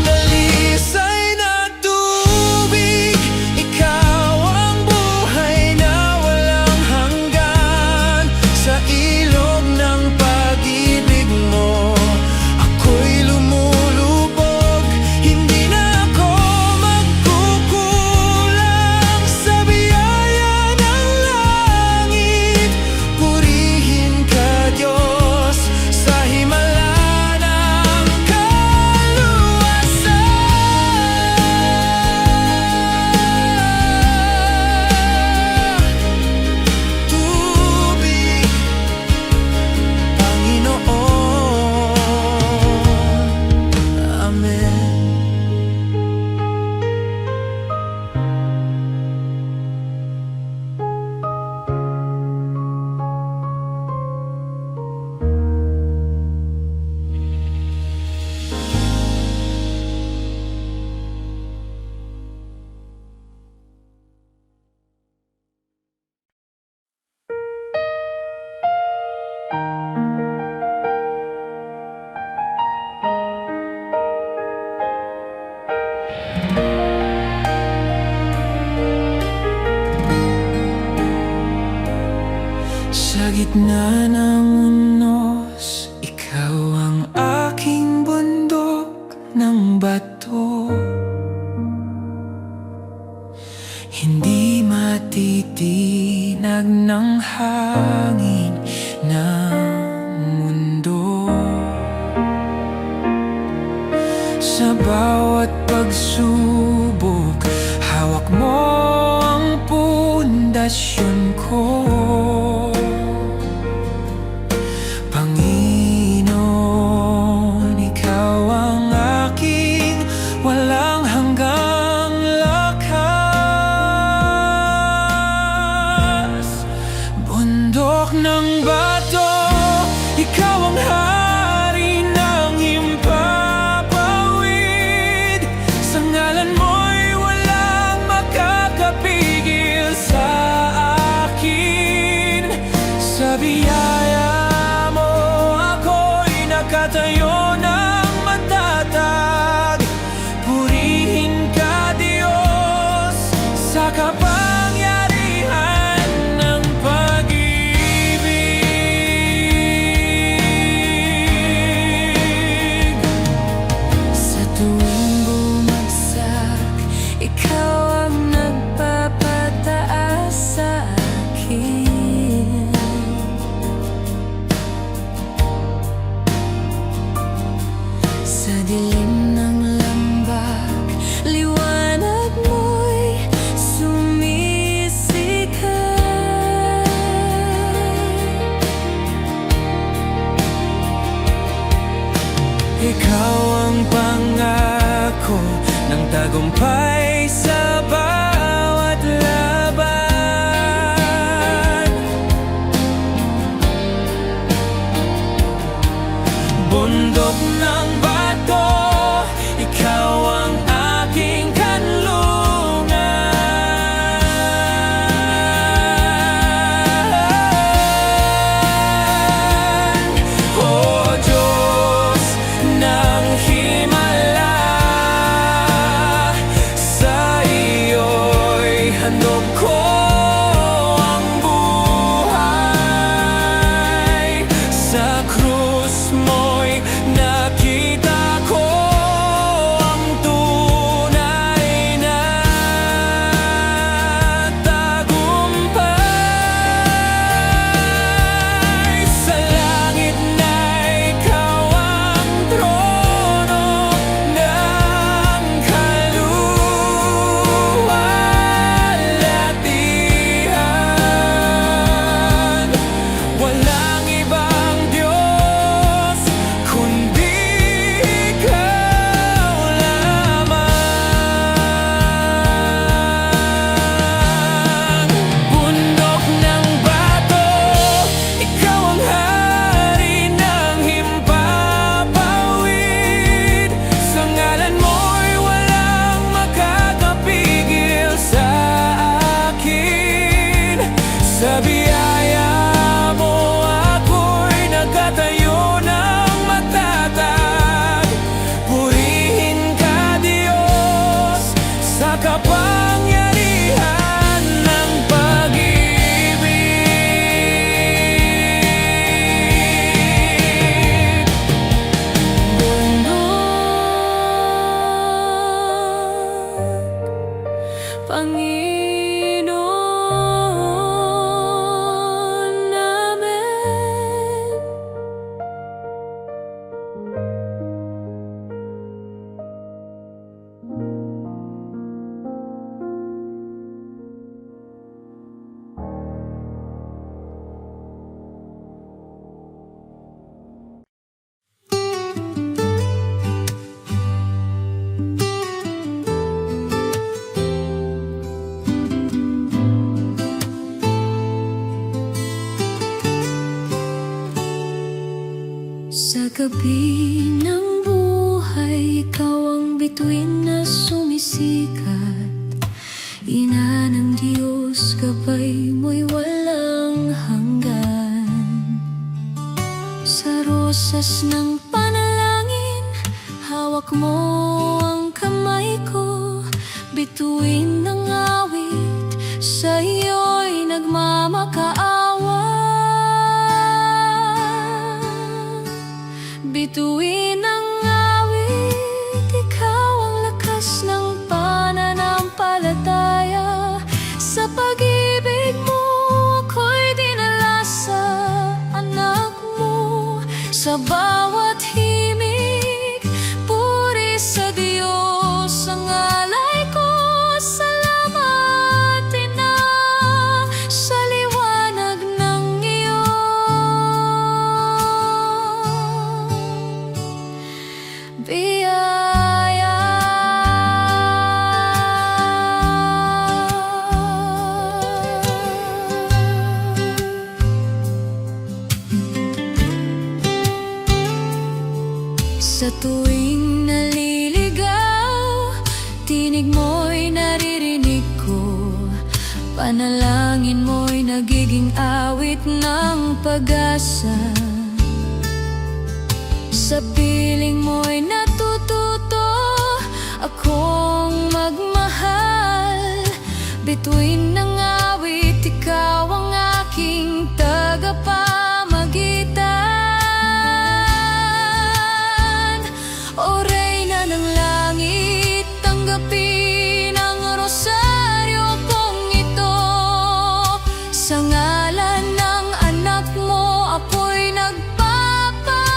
Dalisay na tubig, Ikaw ang buhay na walang hanggan. Sa ilog ng pag-ibig mo, ako'y lumulubog. Hindi na ako magkukulang sa biyaya ng langit. Purihin ka, Diyos, sa himala ng kaluwasan. Tubig, Panginoon. Amen. Sa gitna ng unos, Ikaw ang aking bundok ng bato. Hindi matitinag ng hangin ng mundo. Sa bawat pagsubok, hawak mo ang pundasyon ko. Panginoon, Ikaw ang aking walang hanggang lakas. Bundok ng bato, Ikaw ang hari ng himpapawid. Sa ngalan mo'y walang makakapigil sa akin. ang pangako ng tagumpay sa bawat laban. Bundok ng bato, ikaw ang aking kanlungan. O Diyos ng himala, sa iyo'y handog ko ang buhay. Sa krus mo'y nakita ko ang tunay na tagumpay. Sa langit na ikaw ang trono ng kaluwalhatian. Walang ibang Diyos kundi ikaw lamang. Bundok ng bato, ikaw ang hari ng himpapawid. Sa ngalan mo'y walang makakapigil sa akin. Sa biyaya mo ako'y nagkatayo ng matatag. Purihin ka, Diyos, sa kapangyarihan ng pag-ibig. Panginoon namin. Sa gabi ng buhay, ikaw ang bituin na sumisikat. Ina ng Diyos, gabay mo'y walang hanggan. Sa rosas ng panalangin, hawak mo ang kamay ko. Bituin ng awit, sa iyo'y nagmamakaawa. Bituin ang awit, ikaw ang lakas ng pananampalataya. Sa pag-ibig mo ako'y dinala sa anak mo. Sa bawat himig, puri sa Diyos ang alay ko. Salamat, Ina, sa liwanag ng iyong biyaya. Sa tuwing naliligaw, tinig mo'y naririnig ko. Panalangin mo'y nagiging awit ng pag-asa. Sa piling mo'y natututo akong magmahal. Bituin ng awit, ikaw ang aking tagapamagitan. O Reyna ng langit, tanggapin ang rosaryo kong ito. Sa ngalan ng anak mo, ako'y nagpapaamo.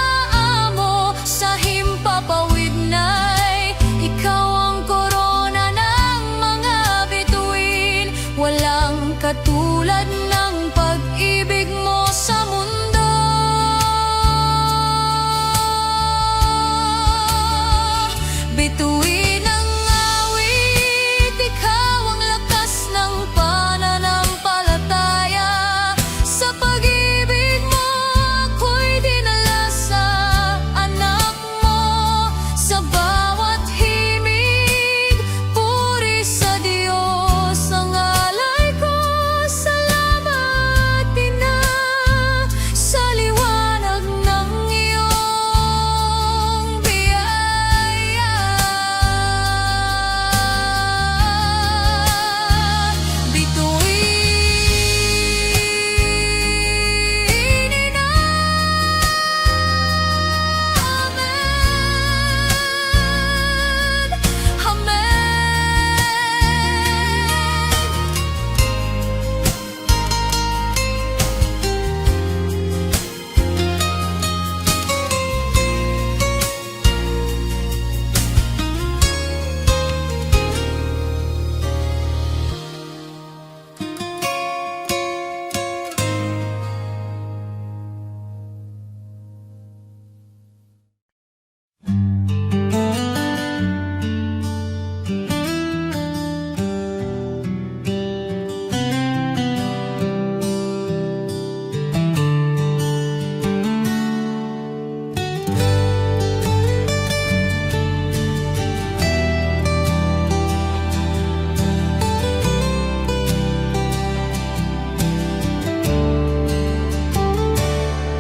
Sa himpapawid na'y ikaw ang korona ng mga bituin. Walang katulad ng pag-ibig mo sa mundo. Bituin ang awit, ikaw ang lakas ng pananampalataya. Sa pag-ibig mo, ako'y dinala sa anak mo. Sa bawat himig, puri sa Diyos ang alay ko. Salamat, Ina, sa liwanag ng iyong biyaya. Bituin, Ina. Amen. Amen.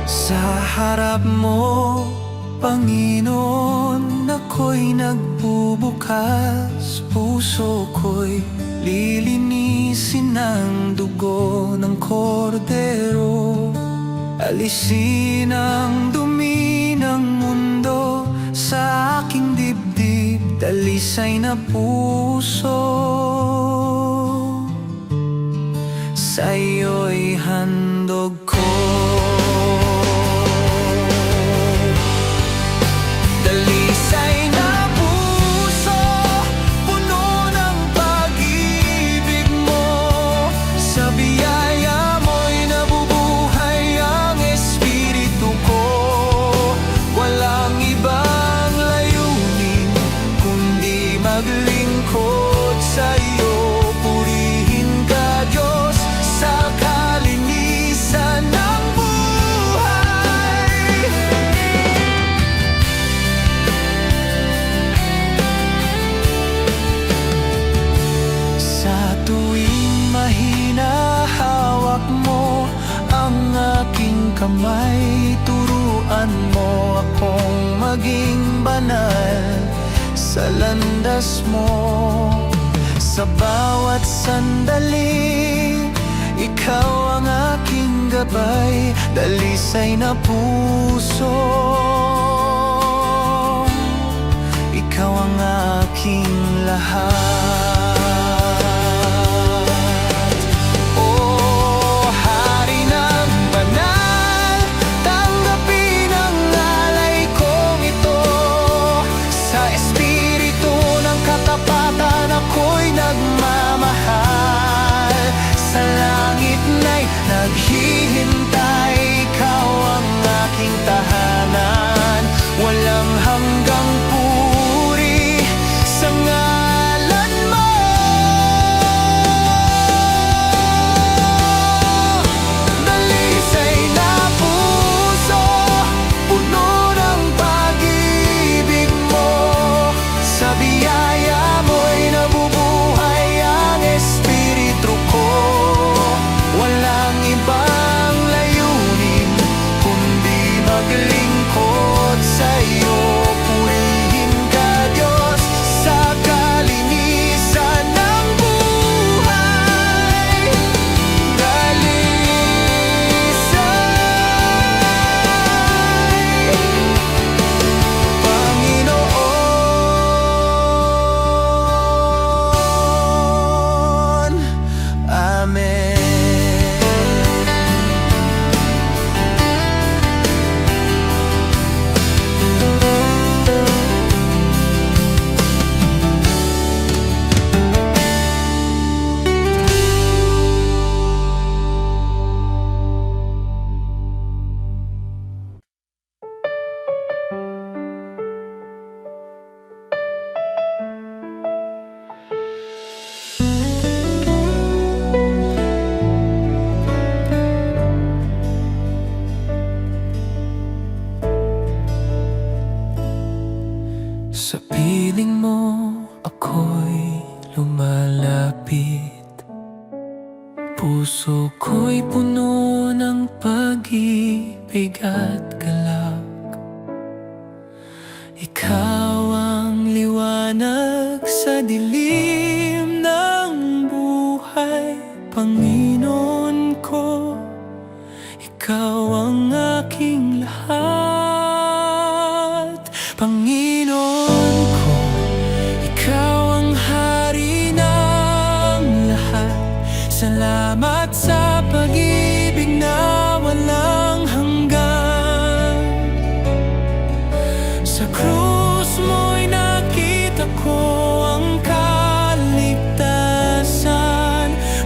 Sa harap mo, Panginoon, ako'y nagbubukas. Puso ko'y lilinisin ng dugo ng kordero. Alisin ang dumi ng mundo sa aking dibdib, dalisay na puso. Sa'yo'y handog ko. Dalisay na puso, puno ng pag-ibig mo. Sa biyaya mo'y nabubuhay ang espiritu ko. Walang ibang layunin kundi maglingkod sa'yo. Purihin ka, Diyos, sa kalinisan ng buhay. Sa tuwing mahina, hawak mo ang aking kamay. Turuan mo akong maging banal sa landas mo. Sa bawat sandali, ikaw ang aking gabay, dalisay na puso. Ikaw ang aking lahat. O Hari ng banal, tanggapin ang alay kong ito. Sa espiritu ng katapatan ako'y nagmamahal. Sa langit na'y naghihintay, ikaw ang aking tahanan. Walang hanggang puri sa ngalan mo. Dalisay na puso, puno ng pag-ibig mo. Sa biyaya mo'y nabubuhay ang espiritu ko. Walang ibang piling mo ako'y lumalapit. Puso ko'y puno ng pag-ibig at galak. Ikaw ang liwanag sa dilim ng buhay, Panginoon ko. Ikaw ang aking lahat, Panginoon ko. Ikaw ang hari ng lahat. Salamat sa pag-ibig na walang hanggan. Sa krus mo'y nakita ko ang kaligtasan.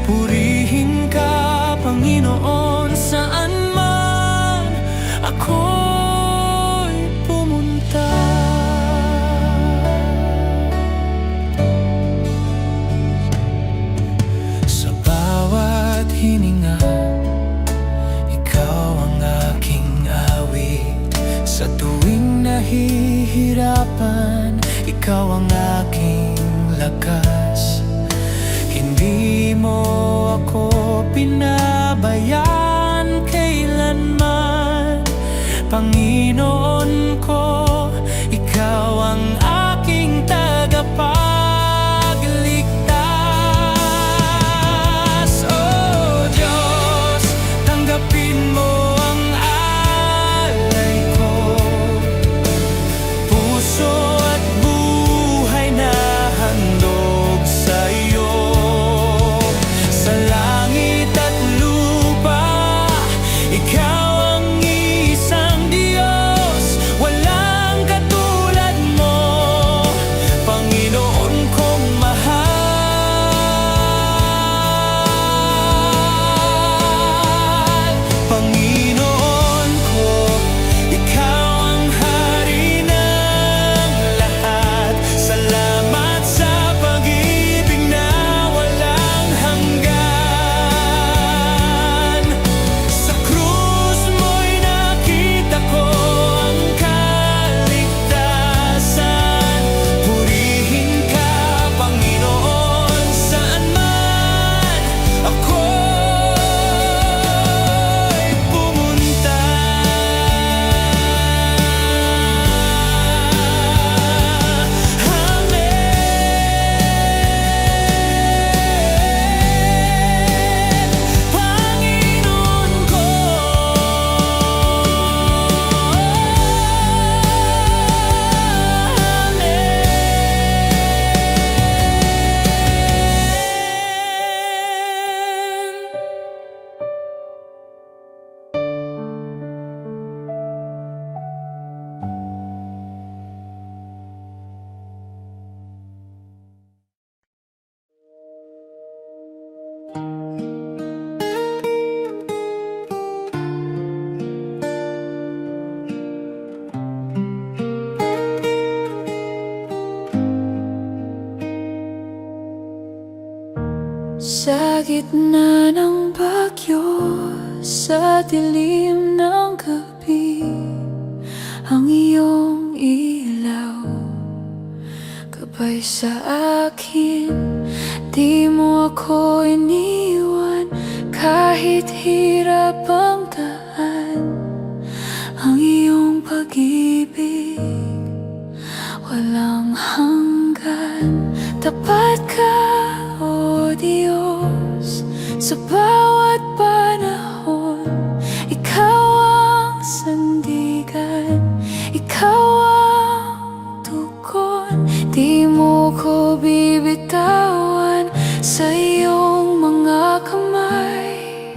Purihin ka, Panginoon, saan man ako'y pumunta. Sa bawat hininga, ikaw ang aking awit. Sa tuwing nahihirapan, ikaw ang aking lakas. Hindi mo ako pinabayaan kailanman, Panginoon ko. Ikaw ang aking tagapagligtas. Oh Diyos, tanggapin mo ang alay ko. Puso at buhay na handog sa iyo. Sa langit at lupa, ikaw ang isang Diyos. Walang katulad mo, Panginoon kong mahal. Panginoon ko, ikaw ang hari ng lahat. Salamat sa pag-ibig na walang hanggan. Sa krus mo'y nakita ko ang kaligtasan. Purihin ka, Panginoon, saan man ako'y pumunta. Amen, Panginoon ko. Amen. Sa gitna ng bagyo, sa dilim ng gabi, ang iyong ilaw gabay sa akin. Di mo ako iniwan kahit hirap ang daan. Ang iyong pag-ibig walang hanggan. Tapat ka, O Diyos, sa bawat panahon. Ikaw ang sandigan, ikaw ang tugon. Di mo ko bibitawan sa iyong mga kamay.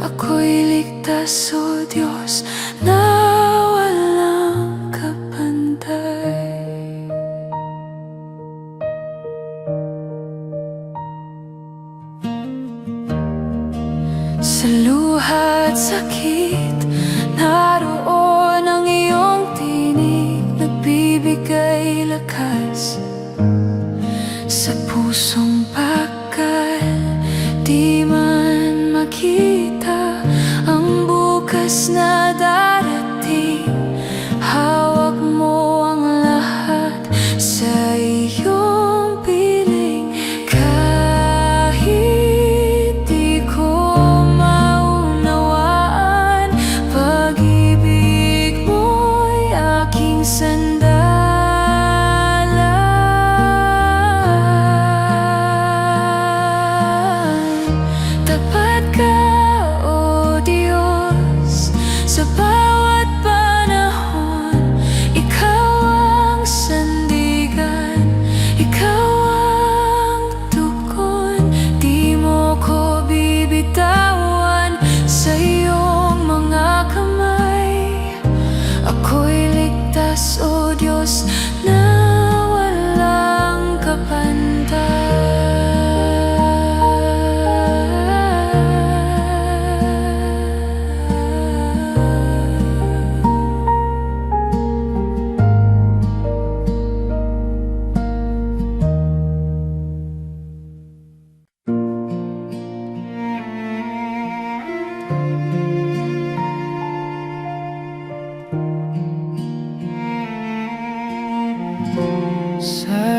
Ako'y ligtas, O Diyos, na walang kapantay. Sa luha at sakit, naroon ang iyong tinig, nagbibigay lakas. Sa pusong bakal, di man makita ang bukas na darating. Hawak mo ang lahat sa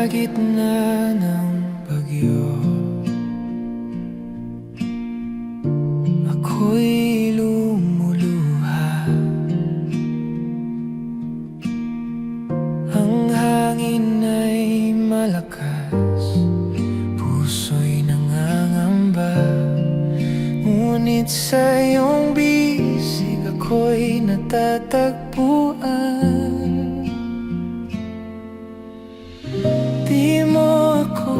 gitna ng bagyo, ako'y lumuluha. Ang hangin ay malakas, puso'y nangangamba. Ngunit sa iyong bisig ako'y natatagpuan. Di mo ako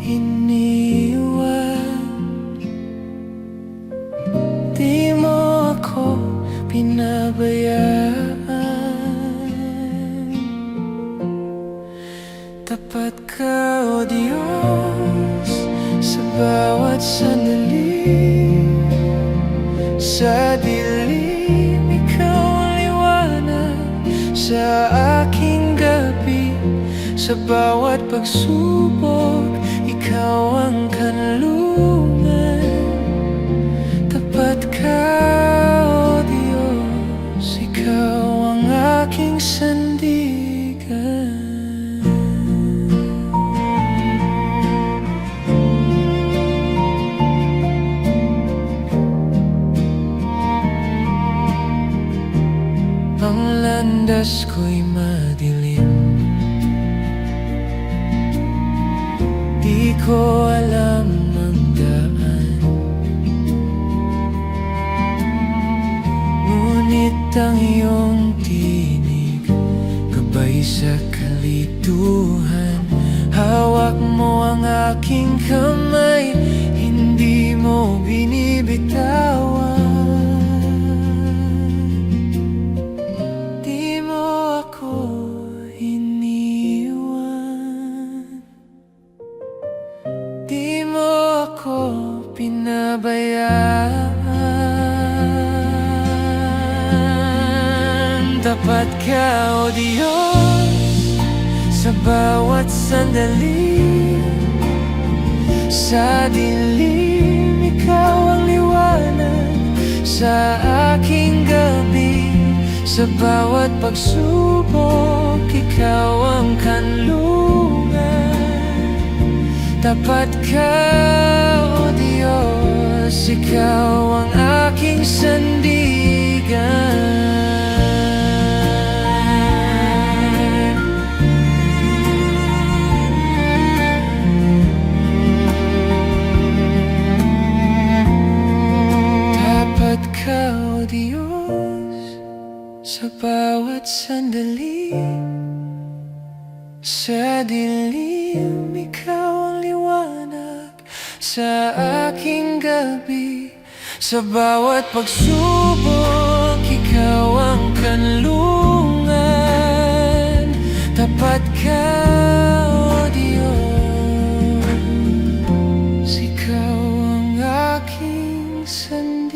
iniwan, di mo ako pinabayaan. Tapat ka, O Diyos, sa bawat sandali. Sa dilim, ikaw ang liwanag sa aking gabi. Sa bawat pagsubok, ikaw ang kanlungan. Tapat ka, O Diyos, ikaw ang aking sandigan. Ang landas ko'y madilim, di ko alam ang daan. Ngunit ang iyong tinig, gabay sa kalituhan. Hawak mo ang aking kamay, hindi mo binibitawan. Di mo ako iniwan, di mo ako pinabayaan. Tapat ka, O Diyos, sa bawat sandali. Sa dilim, ikaw ang liwanag sa aking gabi. Sa bawat pagsubok, ikaw ang kanlungan. Tapat ka, O Diyos, ikaw ang aking sandigan. Tapat ka, O Diyos, sa bawat sandali. Sa dilim, ikaw ang liwanag sa aking gabi. Sa bawat pagsubok, ikaw ang kanlungan. Tapat ka, O Diyos, ikaw ang aking sandigan.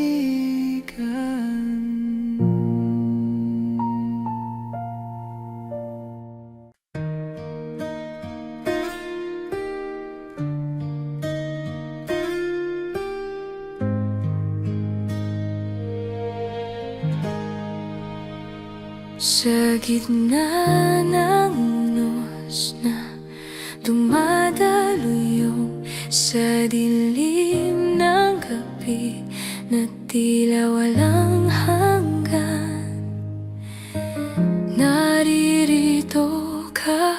Sa gitna ng unos na dumadaluyong sa dilim ng gabi na tila walang hanggan, naririto ka,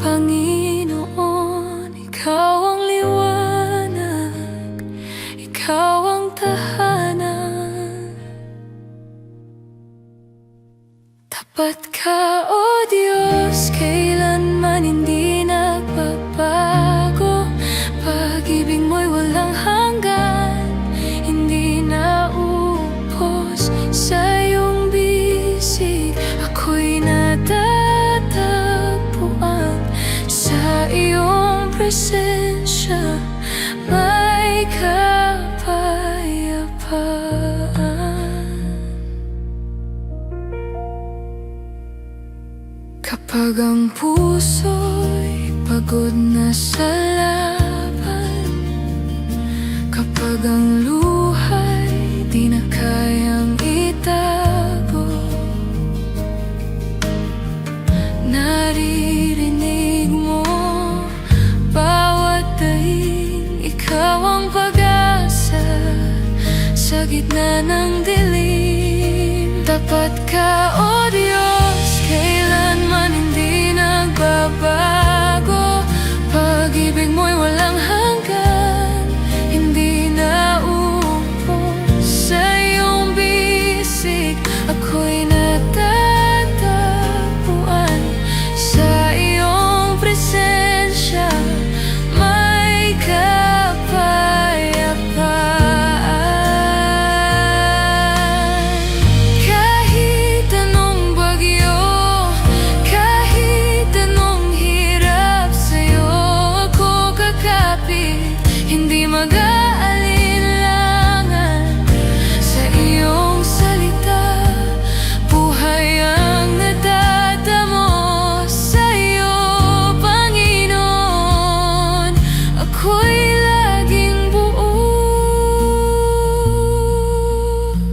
Panginoon. Ikaw ang liwanag, ikaw ang tahanan. Tapat ka, O Diyos, kailanman hindi nagbabago. Pag-ibig mo'y walang hanggan, hindi naubos. Sa iyong bisig, ako'y natatagpuan. Sa iyong presensya, may kapayapaan. Kapag ang puso'y pagod na sa laban, kapag ang luha'y di na kayang itago, naririnig mo Sa gitna ng dilim, tapat ka, O Diyos, kailanman hindi nagbabago. Pag-ibig mo'y walang hanggan, hindi nauubos. Sa iyong bisig, ako'y natatagpuan. Sa iyong presensya, may kapayapaan. Kahit anong bagyo, kahit anong hirap, sa'yo ako kakapit. Hindi mag-aalinlangan sa iyong salita. Buhay ang natatamo sa iyo, Panginoon. Ako'y laging buo.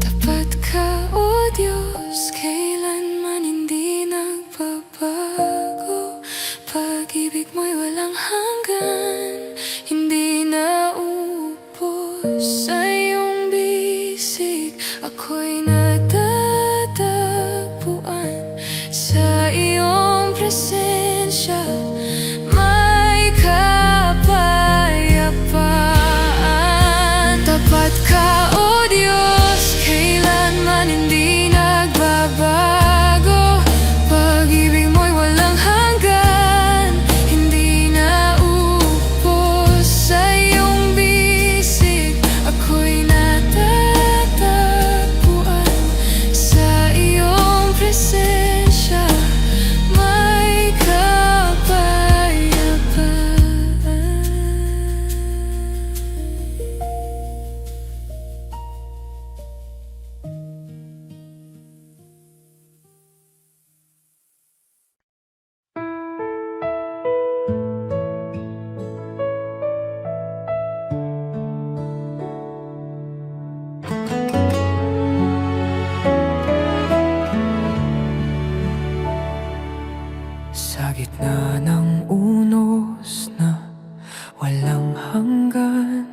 Tapat ka, O Diyos, kailanman hindi nagbabago. Pag-ibig mo'y walang hanggan, hindi naubos. Sa iyong bisig, ako'y natatagpuan. Sa iyong presensya, may kapayapaan. Tapat ka, O Diyos, kailanman hindi nagbabago. Pag-ibig mo'y walang hanggan, hindi naubos. Sa iyong bisig, ako'y natatagpuan. Sa iyong presensya, may kapayapaan. Sa gitna ng unos na walang hanggan,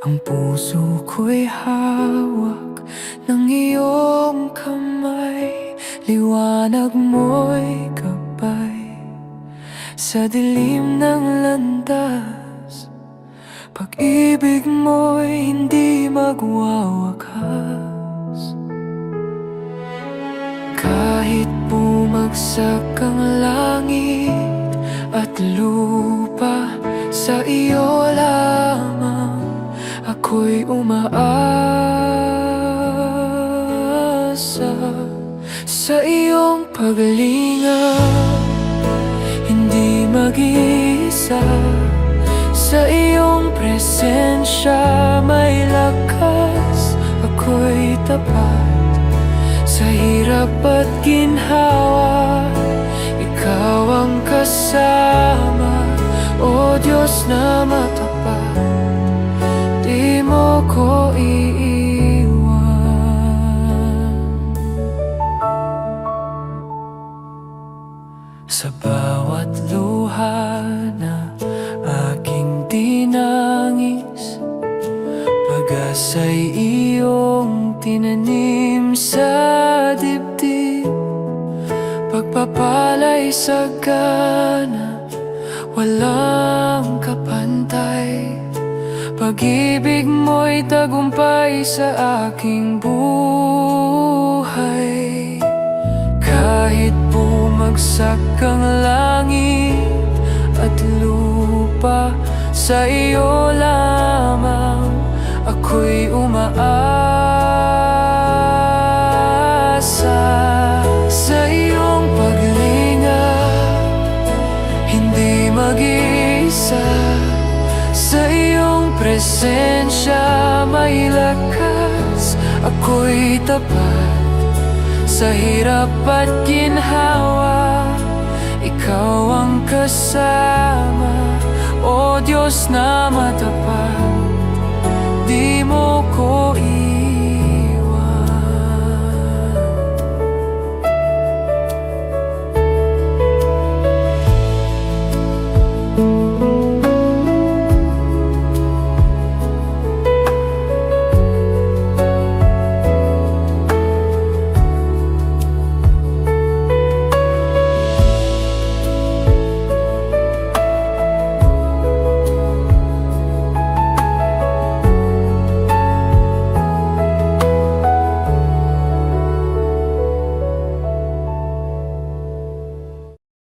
ang puso ko'y hawak ng iyong kamay. Liwanag mo'y gabay sa dilim ng landas. Pag-ibig mo'y hindi magwawakas. Kahit bumagsak ang langit at lupa, sa iyo lamang ako'y umaasa. Sa iyong paglingap, hindi mag-iisa. Sa iyong presensya, may lakas. Ako'y tapat sa hirap at ginhawa. Ikaw ang kasama, O Diyos na matapat. Di mo ko iiwan. Sa bawat luha na aking dinangis, pag-asa'y iyong tinanim sa dibdib. Pagpapala'y sagana, walang kapantay. Pag-ibig mo'y tagumpay sa aking buhay. Kahit bumagsak ang langit at lupa, sa iyo lamang ako'y umaasa. Sa iyong paglingap, hindi mag-isa. Sa iyong presensya, may lakas. Ako'y tapat sa hirap at ginhawa. Ikaw ang kasama, O Diyos na matapat. Di mo ko